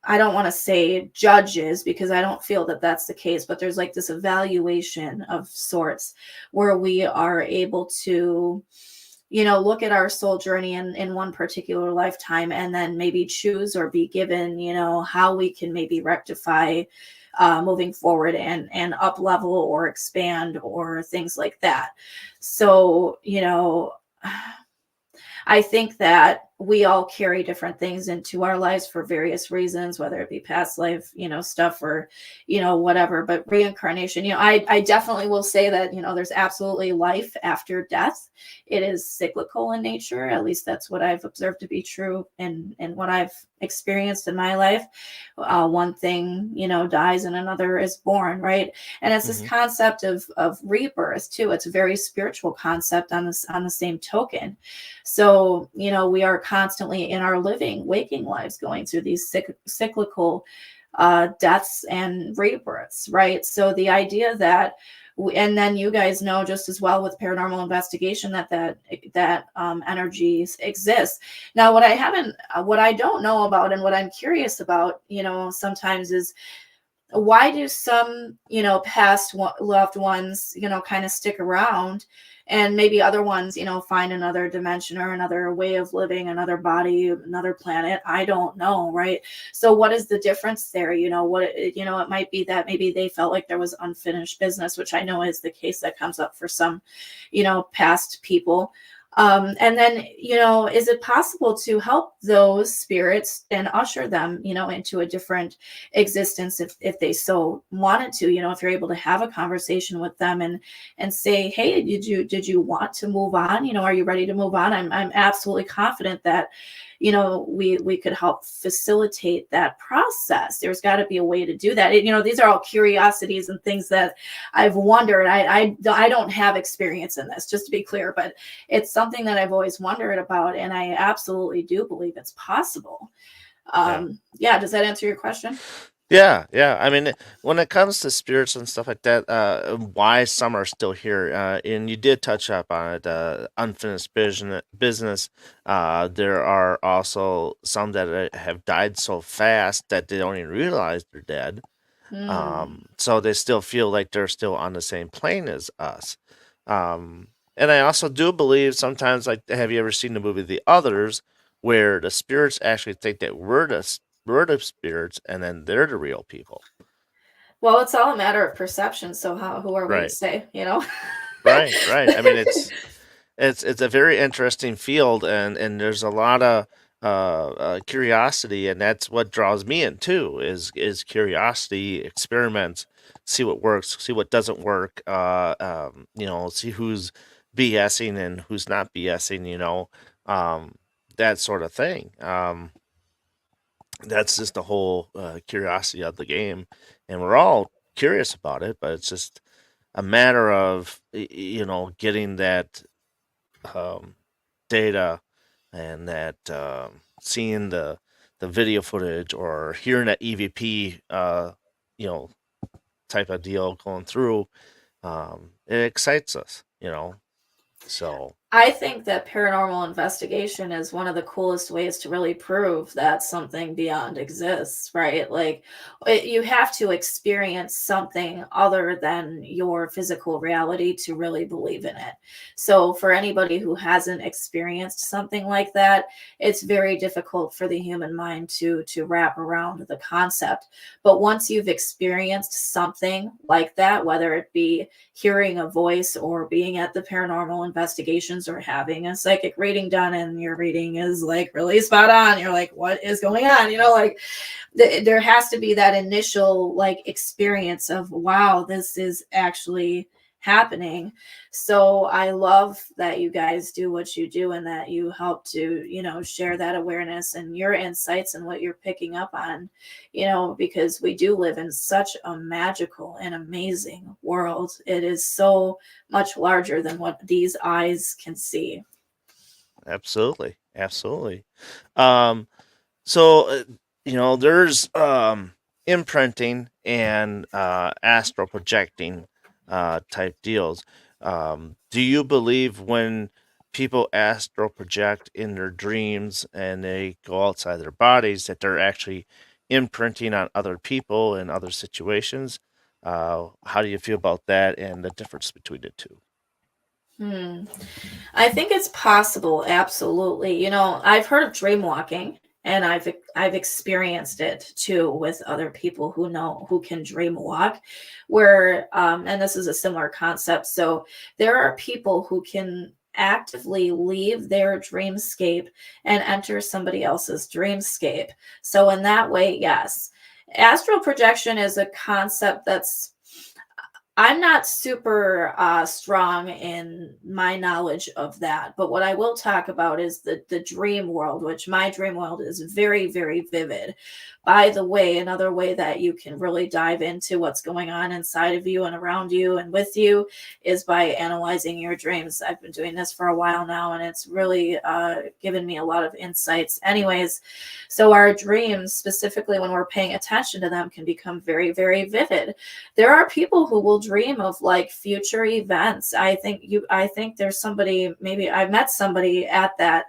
I don't want to say judges, because I don't feel that that's the case, but there's like this evaluation of sorts where we are able to, look at our soul journey in one particular lifetime, and then maybe choose or be given, how we can maybe rectify moving forward and up level or expand or things like that. So, I think that we all carry different things into our lives for various reasons, whether it be past life, stuff, or, whatever. But reincarnation, I definitely will say that, there's absolutely life after death. It is cyclical in nature. At least that's what I've observed to be true, and what I've experienced in my life. One thing, dies and another is born, right? And it's this Hmm. concept of rebirth too. It's a very spiritual concept on the same token. So, we are constantly in our waking lives going through these cyclical deaths and rebirths, right? So the idea that, and then you guys know just as well with paranormal investigation that energies exist. Now, what I don't know about, and what I'm curious about, sometimes is, why do some past loved ones kind of stick around, and maybe other ones find another dimension or another way of living, another body, another planet? I don't know, right? So what is the difference there? It might be that maybe they felt like there was unfinished business, which I know is the case that comes up for some past people. And then, is it possible to help those spirits and usher them, into a different existence, if they so wanted to? If you're able to have a conversation with them and say, hey, did you want to move on? Are you ready to move on? I'm absolutely confident that we could help facilitate that process. There's got to be a way to do that. These are all curiosities and things that I've wondered. I don't have experience in this, just to be clear, but it's something that I've always wondered about, and I absolutely do believe it's possible. Yeah. Yeah, does that answer your question? Yeah, yeah. I mean, when it comes to spirits and stuff like that, why some are still here, and you did touch up on it, unfinished business. There are also some that have died so fast that they don't even realize they're dead. Hmm. So they still feel like they're still on the same plane as us. And I also do believe sometimes, like, have you ever seen the movie The Others, where the spirits actually think that we're the spirits, and then they're the real people. Well, it's all a matter of perception. So who are we to Right, say, you know? right. I mean, it's a very interesting field, and there's a lot of curiosity, and that's what draws me in too. Is curiosity, experiments, see what works, see what doesn't work. See who's BSing and who's not BSing. That sort of thing. That's just the whole curiosity of the game, and we're all curious about it, but it's just a matter of getting that um, data, and that seeing the video footage or hearing that EVP you know type of deal going through. It excites us. So I think that paranormal investigation is one of the coolest ways to really prove that something beyond exists, right? Like, you have to experience something other than your physical reality to really believe in it. So, for anybody who hasn't experienced something like that, it's very difficult for the human mind to wrap around the concept. But once you've experienced something like that, whether it be hearing a voice or being at the paranormal investigations or having a psychic reading done and your reading is like really spot on, you're like, what is going on, like there has to be that initial like experience of, wow, this is actually happening. So I love that you guys do what you do and that you help to, share that awareness and your insights and what you're picking up on, because we do live in such a magical and amazing world. It is so much larger than what these eyes can see. absolutely, absolutely. Um, so there's imprinting and astral projecting type deals. Do you believe when people astral project in their dreams and they go outside their bodies that they're actually imprinting on other people and other situations? How do you feel about that and the difference between the two? Hmm. I think it's possible, absolutely. I've heard of dream walking and I've experienced it too with other people who can dream walk, where and this is a similar concept. So there are people who can actively leave their dreamscape and enter somebody else's dreamscape. So in that way, yes. Astral projection is a concept that's I'm not super strong in my knowledge of that, but what I will talk about is the dream world, which my dream world is very, very vivid. By the way, another way that you can really dive into what's going on inside of you and around you and with you is by analyzing your dreams. I've been doing this for a while now, and it's really given me a lot of insights. Anyways, so our dreams, specifically when we're paying attention to them, can become very, very vivid. There are people who will dream of like future events. I think there's somebody, maybe I met somebody at that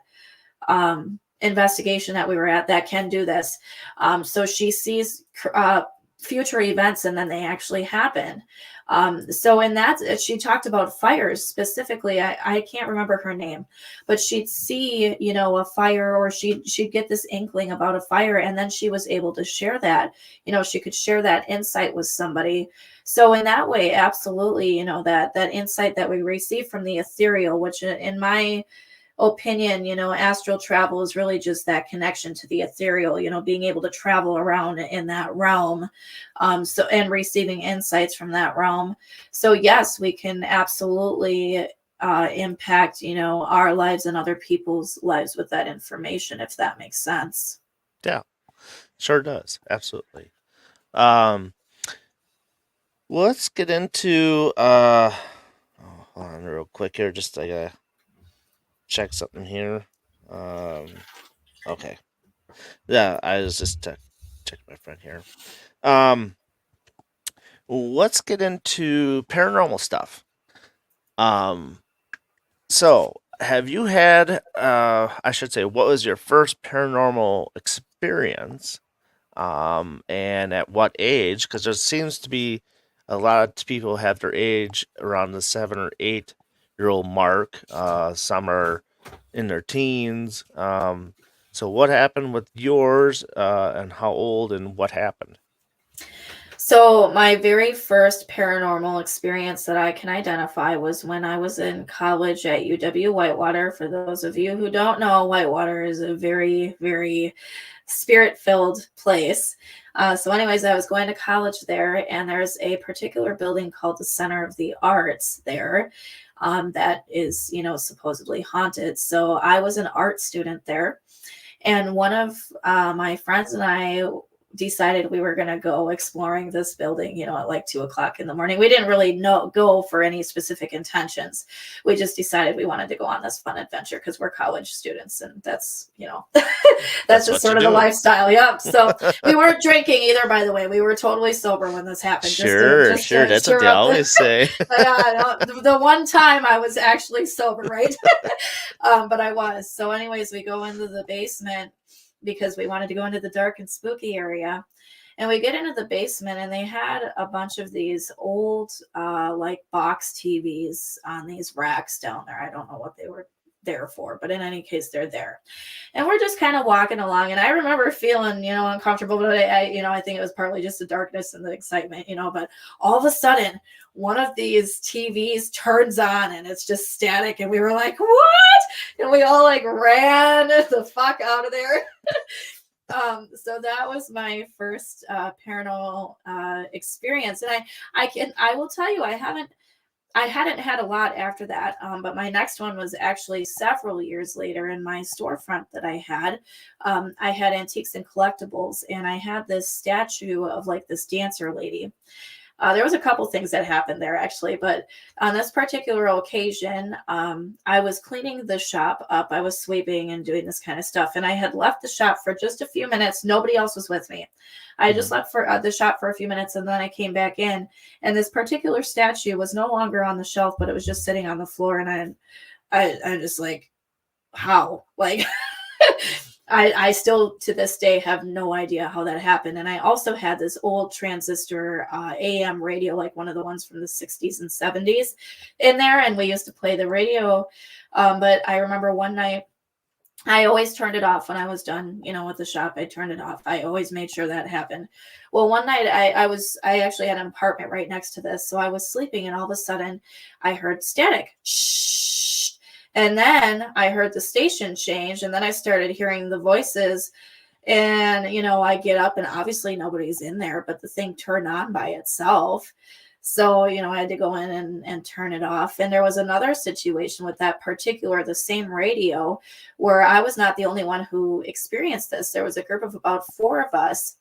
investigation that we were at that can do this. So she sees future events and then they actually happen. So in that, she talked about fires specifically. I can't remember her name, but she'd see, a fire, or she'd get this inkling about a fire, and then she was able to share that. She could share that insight with somebody. So in that way, absolutely, that insight that we receive from the ethereal, which in my opinion, astral travel is really just that connection to the ethereal, being able to travel around in that realm, so and receiving insights from that realm. So yes, we can absolutely impact, our lives and other people's lives with that information, if that makes sense. Yeah, sure does. Absolutely. Um, let's get into hold on real quick here. Just I gotta check something here. Um, okay. Yeah, I was just checking my friend here. Um, let's get into paranormal stuff. Um, so have you had, I should say, what was your first paranormal experience? And at what age? Because there seems to be a lot of people have their age around the 7 or 8 year old mark. Some are in their teens. So what happened with yours, and how old, and what happened? So, my very first paranormal experience that I can identify was when I was in college at UW Whitewater. For those of you who don't know, Whitewater is a very, very spirit filled place. So, anyways, I was going to college there, and there's a particular building called the Center of the Arts there. That is, supposedly haunted. So I was an art student there, and one of my friends and I decided we were going to go exploring this building, at like 2 o'clock in the morning. We didn't really go for any specific intentions. We just decided we wanted to go on this fun adventure because we're college students, and that's, that's That's just what you sort of the do. lifestyle. Yep. So we weren't drinking either, by the way. We were totally sober when this happened, just to Sure, just sure. to That's what sure they up the always say. the one time I was actually sober, right? But I was. So, anyways, we go into the basement because we wanted to go into the dark and spooky area. And we get into the basement, and they had a bunch of these old, like box TVs on these racks down there. I don't know what they were there for, but in any case, they're there. And we're just kind of walking along. And I remember feeling, uncomfortable, but I think it was partly just the darkness and the excitement, but all of a sudden, one of these TVs turns on and it's just static. And we were like, what? And we all like ran the fuck out of there. So that was my first paranormal experience. And I will tell you, I hadn't had a lot after that, but my next one was actually several years later in my storefront that I had. I had antiques and collectibles, and I had this statue of like this dancer lady. There was a couple things that happened there actually, but on this particular occasion, I was cleaning the shop up. I was sweeping and doing this kind of stuff, and I had left the shop for just a few minutes. Nobody else was with me. I just Mhm. left for the shop for a few minutes, and then I came back in, and this particular statue was no longer on the shelf, but it was just sitting on the floor, and I'm just like, how? Like, I still to this day have no idea how that happened. And I also had this old transistor AM radio, like one of the ones from the 60s and 70s in there. And we used to play the radio. But I remember one night, I always turned it off when I was done, with the shop. I turned it off. I always made sure that happened. Well, one night I actually had an apartment right next to this. So I was sleeping, and all of a sudden I heard static. Shh. And then I heard the station change, and then I started hearing the voices. And, I get up, and obviously nobody's in there, but the thing turned on by itself. So, I had to go in and turn it off. And there was another situation with that particular, the same radio, where I was not the only one who experienced this. There was a group of about four of us,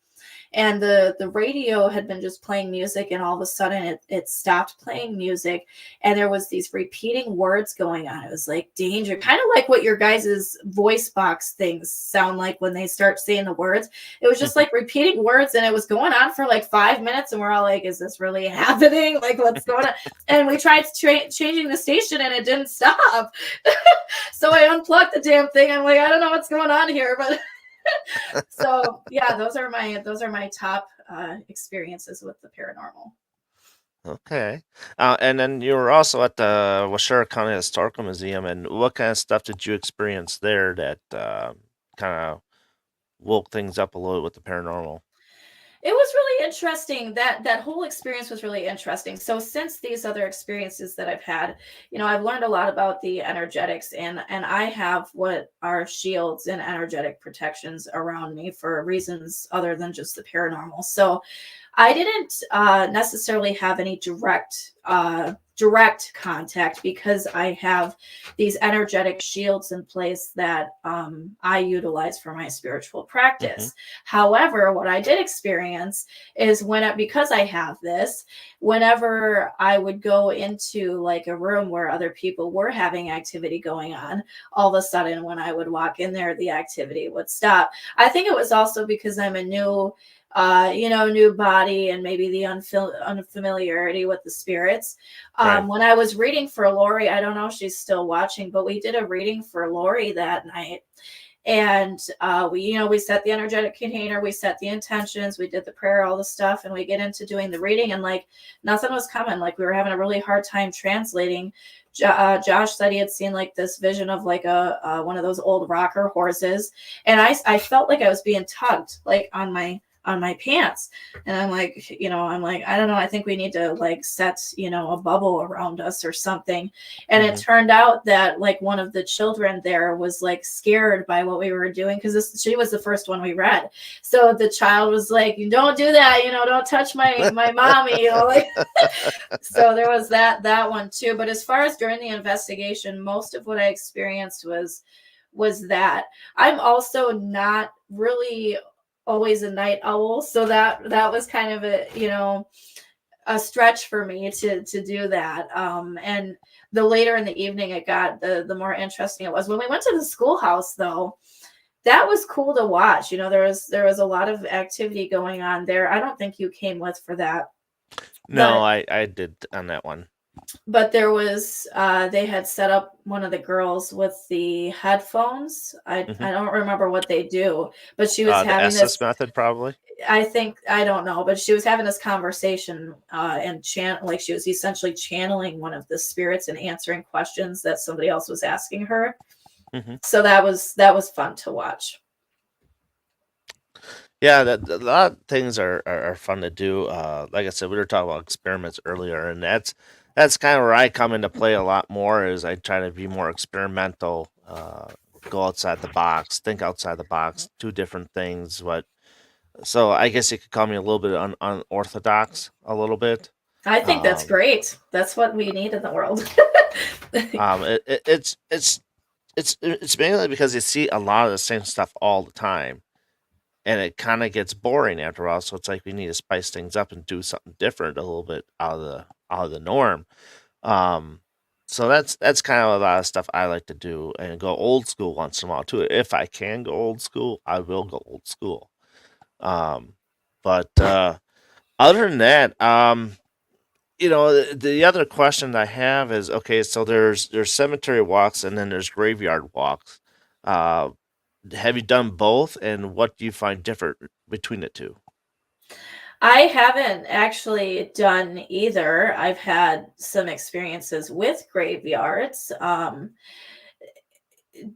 and the radio had been just playing music, and all of a sudden it stopped playing music, and there was these repeating words going on. It was like danger, kind of like what your guys's voice box things sound like when they start saying the words. It was just like repeating words, and it was going on for like 5 minutes, and we're all like, is this really happening? Like, what's going on? And we tried changing the station, and it didn't stop. So I unplugged the damn thing. I'm like, I don't know what's going on here, but so yeah, those are my top experiences with the paranormal. Okay. And then you were also at the Washara County Historical Museum, and what kind of stuff did you experience there that kind of woke things up a little with the paranormal? It was really interesting. That whole experience was really interesting. So since these other experiences that I've had, I've learned a lot about the energetics, and I have what are shields and energetic protections around me for reasons other than just the paranormal. So I didn't necessarily have any direct contact because I have these energetic shields in place that I utilize for my spiritual Hmm. practice. However, what I did experience is because I have this, whenever I would go into like a room where other people were having activity going on, all of a sudden when I would walk in there, the activity would stop. I think it was also because I'm a new new body and maybe the unfamiliarity with the spirits. Right. When I was reading for Lori, I don't know if she's still watching, but we did a reading for Lori that night. And we set the energetic container, we set the intentions, we did the prayer, all the stuff, and we get into doing the reading, and like nothing was coming. Like we were having a really hard time translating. Josh said he had seen like this vision of like a one of those old rocker horses, and I felt like I was being tugged like on my pants. And I'm like, I don't know, I think we need to like set, a bubble around us or something. And it Hmm. turned out that like one of the children there was like scared by what we were doing, because she was the first one we read. So the child was like, don't do that, don't touch my mommy, like. So there was that one too. But as far as during the investigation, most of what I experienced was that. I'm also not really always a night owl, so that was kind of a stretch for me to do that. And the later in the evening it got, the more interesting it was. When we went to the schoolhouse, though, that was cool to watch. There was a lot of activity going on there. I don't think you came with for that, No, but I did on that one. there was, they had set up one of the girls with the headphones. I Hmm. I don't remember what they do, but she was The having SS this. method, probably. I don't know, but she was having this conversation, and like she was essentially channeling one of the spirits and answering questions that somebody else was asking her. Hmm. So that was fun to watch. Yeah, a lot of things are fun to do. Like I said, we were talking about experiments earlier, and that's kind of where I come into play a lot more. Is I try to be more experimental, go outside the box, think outside the box, do different things. What So I guess you could call me a little bit unorthodox, a little bit. I think that's Um, great. That's what we need in the world. it's mainly because you see a lot of the same stuff all the time, and it kind of gets boring after a while. So it's like we need to spice things up and do something different, a little bit out of the norm. Um, so that's kind of a lot of stuff I like to do, and go old school once in a while too. If I can go old school, I will go old school. Um, but other than that, the other question I have is, okay, so there's cemetery walks and then there's graveyard walks. Uh, have you done both, and what do you find different between the two? I haven't actually done either. I've had some experiences with graveyards,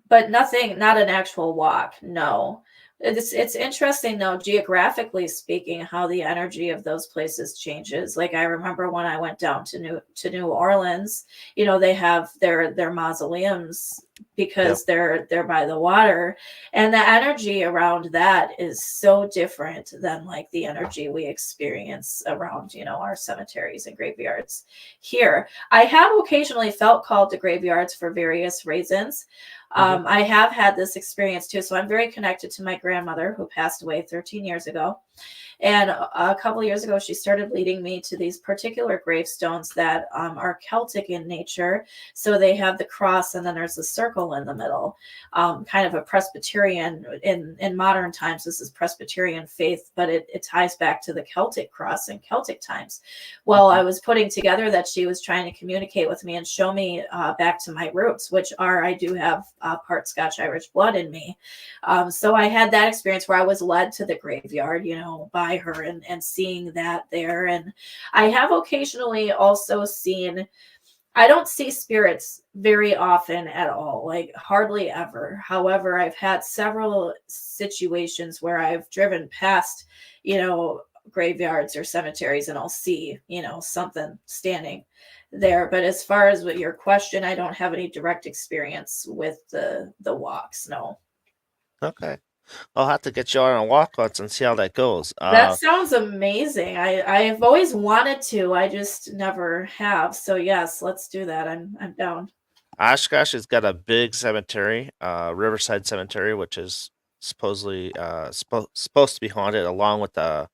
but nothing, not an actual walk. No. It's interesting though, geographically speaking, how the energy of those places changes. Like I remember when I went down to New Orleans, they have their mausoleums Yep. because they're by the water, and the energy around that is so different than like the energy we experience around, our cemeteries and graveyards here. I have occasionally felt called to graveyards for various reasons. Hmm. I have had this experience too. So I'm very connected to my grandmother who passed away 13 years ago. And a couple of years ago, she started leading me to these particular gravestones that are Celtic in nature. So they have the cross, and then there's a circle in the middle, kind of a Presbyterian. In modern times, this is Presbyterian faith, but it ties back to the Celtic cross in Celtic times. Well, Hmm. I was putting together that she was trying to communicate with me and show me back to my roots, which are, I do have part Scotch Irish blood in me. So I had that experience where I was led to the graveyard, by her, and seeing that there. And I have occasionally also seen, I don't see spirits very often at all, like hardly ever. However, I've had several situations where I've driven past, you know, graveyards or cemeteries, and I'll see, something standing there. But as far as with your question, I don't have any direct experience with the walks. No. Okay. I'll have to get you on a walk once and see how that goes. That sounds amazing. I've always wanted to. I just never have. So yes, let's do that. I'm down. Oshkosh has got a big cemetery, Riverside Cemetery, which is supposedly supposed to be haunted, along with a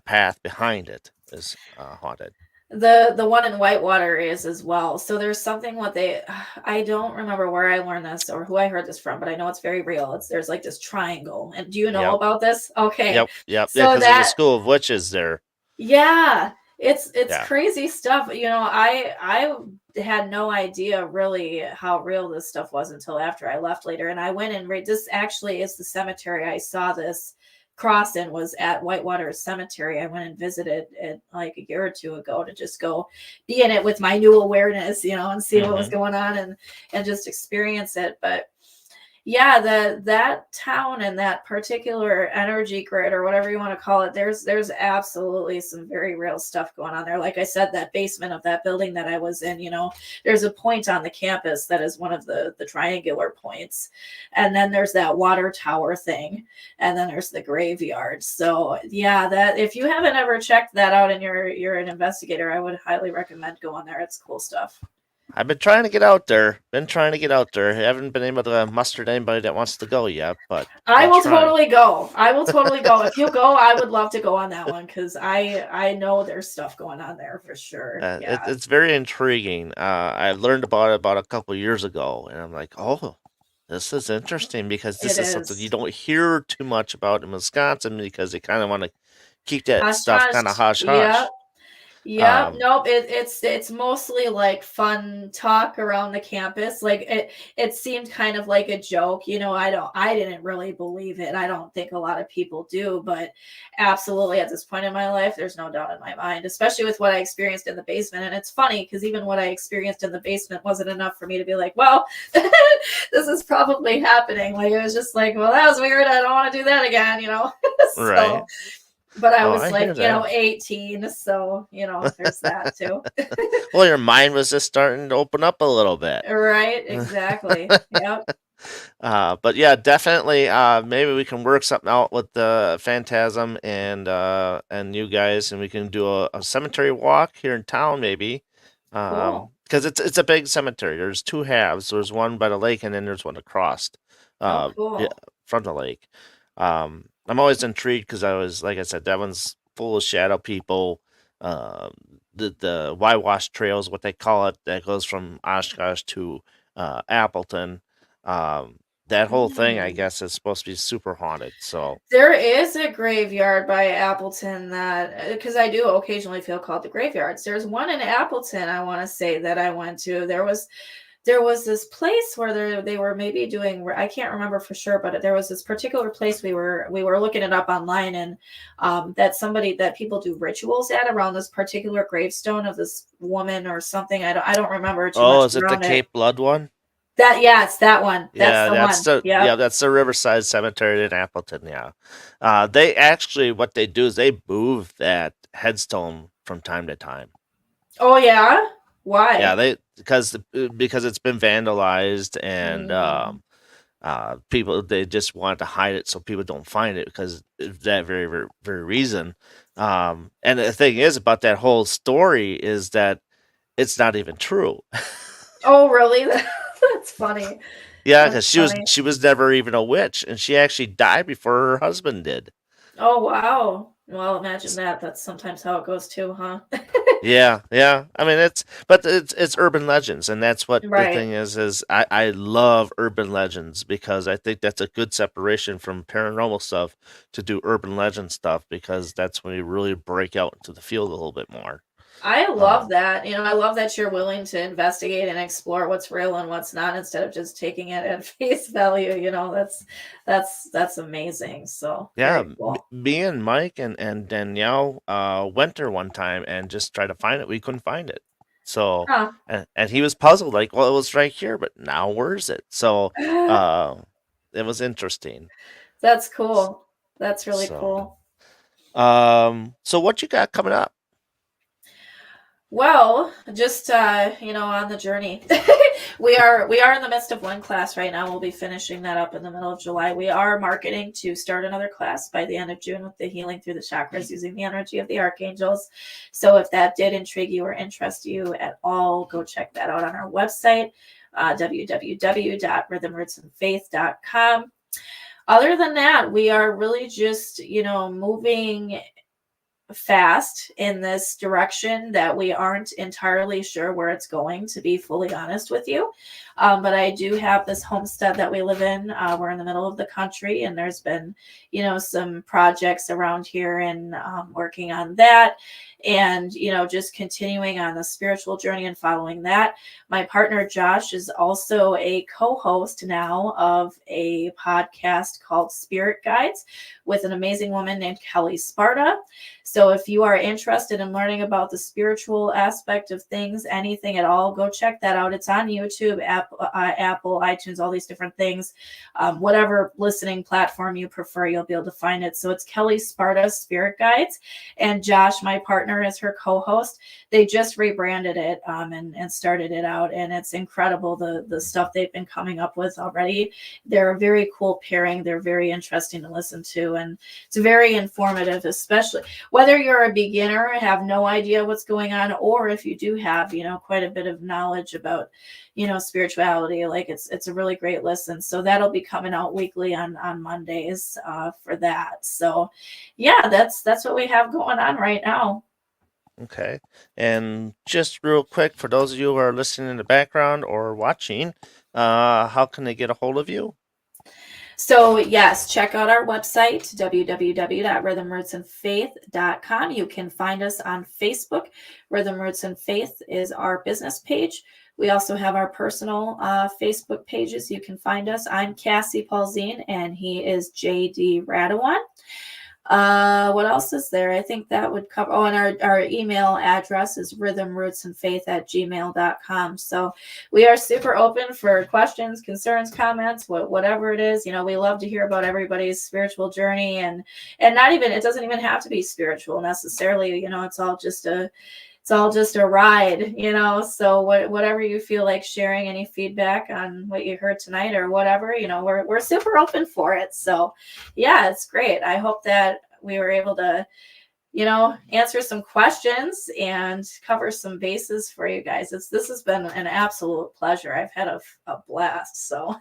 path behind it is haunted. The one in Whitewater is as well. So there's something what they I don't remember where I learned this or who I heard this from, but I know it's very real. There's like this triangle. And do you know Yep. about this? Okay. Yep. Yep. Yeah, So because there's a that school of witches there. yeah, it's Yeah. crazy stuff. I had no idea really how real this stuff was until after I left later, and I went and this actually is the cemetery I saw this cross in was at Whitewater Cemetery. I went and visited it like a year or two ago to just go be in it with my new awareness, and see what was Hmm. going on and just experience it. But yeah, that town and that particular energy grid or whatever you want to call it, there's absolutely some very real stuff going on there. Like I said, that basement of that building that I was in, there's a point on the campus that is one of the triangular points, and then there's that water tower thing, and then there's the graveyard. So yeah, that if you haven't ever checked that out and you're an investigator, I would highly recommend going there. It's cool stuff. I've been trying to get out there. Been trying to get out there. Haven't been able to muster anybody that wants to go yet, but I been will trying. totally go. I will totally go. If you go, I would love to go on that one because I know there's stuff going on there for sure. Yeah, It's very intriguing. I learned about it about a couple years ago, and I'm like, oh, this is interesting because it this is something you is. don't hear too much about in Wisconsin because they kind of want to keep that Hush stuff kind of hush. hush Yep. hush. Yep. Um, Nope. It's mostly like fun talk around the campus. Like it seemed kind of like a joke. I didn't really believe it. I don't think a lot of people do, but absolutely at this point in my life, there's no doubt in my mind, especially with what I experienced in the basement. And it's funny because even what I experienced in the basement wasn't enough for me to be like, well, this is probably happening. Like it was just like, well, that was weird. I don't want to do that again. right. So but I Oh, was I hear like, that. 18, so, there's that too. Well, your mind was just starting to open up a little bit. Right, exactly. Yep. But yeah, definitely. Maybe we can work something out with the Phantasm and you guys, and we can do a cemetery walk here in town, maybe. Cool. Because it's a big cemetery. There's two halves. There's one by the lake, and then there's one across, Oh, yeah, cool. from the lake. I'm always intrigued because I was, like I said, that one's full of shadow people. Um, the whitewash trail is what they call it. That goes from Oshkosh to Appleton. That whole thing, I Mm. guess, is supposed to be super haunted. So There is a graveyard by Appleton that, because I do occasionally feel called the graveyards. There's one in Appleton, I want to say, that I went to. There was this place where they were maybe doing, I can't remember for sure, but there was this particular place we were looking it up online, and that people do rituals at around this particular gravestone of this woman or something. I don't remember too oh, much is it the around it. Cape Blood one? That Yeah, it's that one. That's Yeah, the one. Yep. that's the Riverside Cemetery in Appleton. Yeah, they actually what they do is they move that headstone from time to time. Oh yeah. Yeah, Why? they because it's been vandalized and Mm. people they just want to hide it so people don't find it because of that very very very reason. And the thing is about that whole story is that it's not even true. Oh really? That's funny. Yeah, That's because funny. she was never even a witch, and she actually died before her husband did. Oh wow. Well, imagine S- that. That's sometimes how it goes too, huh? Yeah, yeah. I mean, it's urban legends, and that's what the Right. thing is I love urban legends because I think that's a good separation from paranormal stuff to do urban legend stuff because that's when you really break out into the field a little bit more. I love Um, that. I love that you're willing to investigate and explore what's real and what's not instead of just taking it at face value. That's amazing. So yeah, very cool. me and Mike and Danielle went there one time and just tried to find it. We couldn't find it. So Huh. and he was puzzled, like, well, it was right here, but now where's it? So uh, it was interesting. That's S- cool. That's really So cool. so what you got coming up? Well, just on the journey. We are in the midst of one class right now. We'll be finishing that up in the middle of July. We are marketing to start another class by the end of June with the healing through the chakras using the energy of the archangels. So if that did intrigue you or interest you at all, go check that out on our website, www.rhythmrootsandfaith.com. Other than that, we are really just, moving fast in this direction that we aren't entirely sure where it's going, to be fully honest with you. But I do have this homestead that we live in. We're in the middle of the country, and there's been, some projects around here, and working on that, and just continuing on the spiritual journey and following that. My partner Josh is also a co-host now of a podcast called Spirit Guides with an amazing woman named Kelly Sparta. So if you are interested in learning about the spiritual aspect of things, anything at all, go check that out. It's on YouTube, Apple, iTunes, all these different things. Whatever listening platform you prefer, you'll be able to find it. So it's Kelly Sparta Spirit Guides, and Josh, my partner, is her co-host. They just rebranded it and started it out, and it's incredible, the stuff they've been coming up with already. They're a very cool pairing. They're very interesting to listen to, and it's very informative, especially whether you're a beginner, have no idea what's going on, or if you do have, quite a bit of knowledge about, spirituality. Like it's a really great listen. So that'll be coming out weekly on Mondays for that. So yeah, that's what we have going on right now. Okay. And just real quick, for those of you who are listening in the background or watching, how can they get a hold of you? So yes, check out our website, www.rhythmrootsandfaith.com. You can find us on Facebook. Rhythm Roots and Faith is our business page. We also have our personal Facebook pages. You can find us. I'm Cassie Polzin, and he is JD Radawan. What else is there? I think that would cover. Oh, and our email address is rhythmrootsandfaith@gmail.com. So we are super open for questions, concerns, comments, whatever it is. We love to hear about everybody's spiritual journey, and not even, it doesn't even have to be spiritual necessarily. It's all just a ride, so whatever you feel like sharing, any feedback on what you heard tonight or whatever, we're super open for it. So yeah, it's great. I hope that we were able to, answer some questions and cover some bases for you guys. This has been an absolute pleasure. I've had a blast. So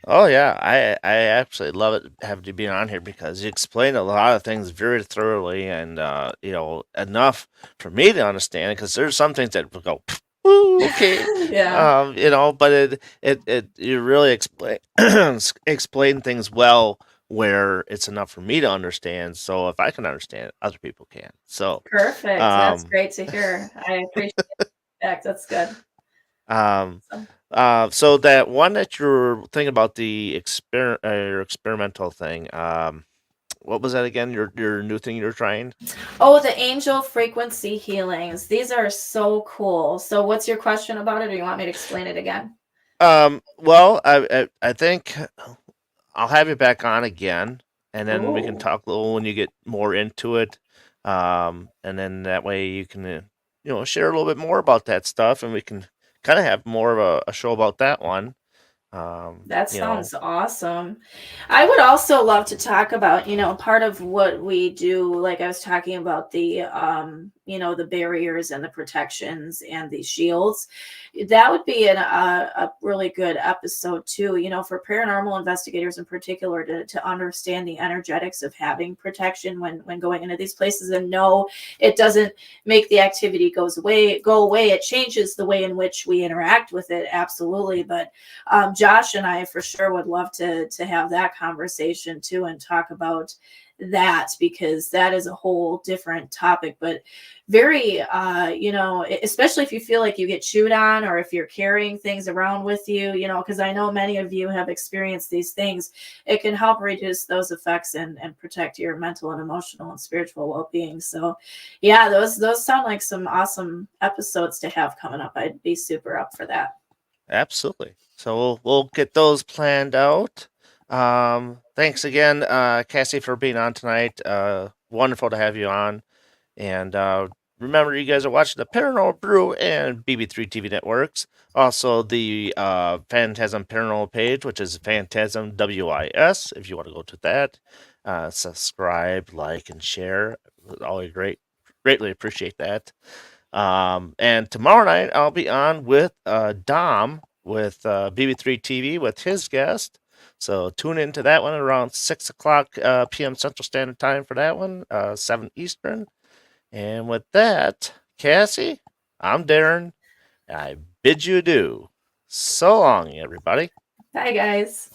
Oh yeah, I absolutely love it having you be on here because you explain a lot of things very thoroughly and enough for me to understand. Because there's some things that will go, "Ooh, okay," yeah, but it you really explain explain things well where it's enough for me to understand. So if I can understand it, other people can. So, perfect. That's um, great to hear. I appreciate it. That's good. um, So. so that one that you're thinking about the your experimental thing, what was that again? Your new thing you're trying? Oh, the angel frequency healings. These are so cool. So what's your question about it, or you want me to explain it again? Well, I think I'll have you back on again, and then we can Oh, talk a little when you get more into it. And then that way you can share a little bit more about that stuff, and we can kind of have more of a show about that one. that You know, sounds awesome. I would also love to talk about, part of what we do, like I was talking about the barriers and the protections and the shields. That would be a really good episode too, for paranormal investigators in particular to understand the energetics of having protection when going into these places, and no, it doesn't make the activity go away. It changes the way in which we interact with it. Absolutely. But Josh and I for sure would love to have that conversation too, and talk about that, because that is a whole different topic, but very especially if you feel like you get chewed on, or if you're carrying things around with you, because I know many of you have experienced these things. It can help reduce those effects and protect your mental and emotional and spiritual well-being. So yeah, those sound like some awesome episodes to have coming up. I'd be super up for that. absolutely. So we'll get those planned out. Thanks again, Cassie, for being on tonight. Wonderful to have you on. And remember, you guys are watching the Paranormal Brew and BB3 TV networks. Also, the Phantasm Paranormal page, which is Phantasm WIS, if you want to go to that. Subscribe, like, and share. Always greatly appreciate that. And tomorrow night, I'll be on with Dom with BB3 TV with his guest. So tune into that one around 6 o'clock p.m. Central Standard Time for that one, 7 Eastern. And with that, Cassie, I'm Darren. I bid you adieu. So long, everybody. Bye, guys.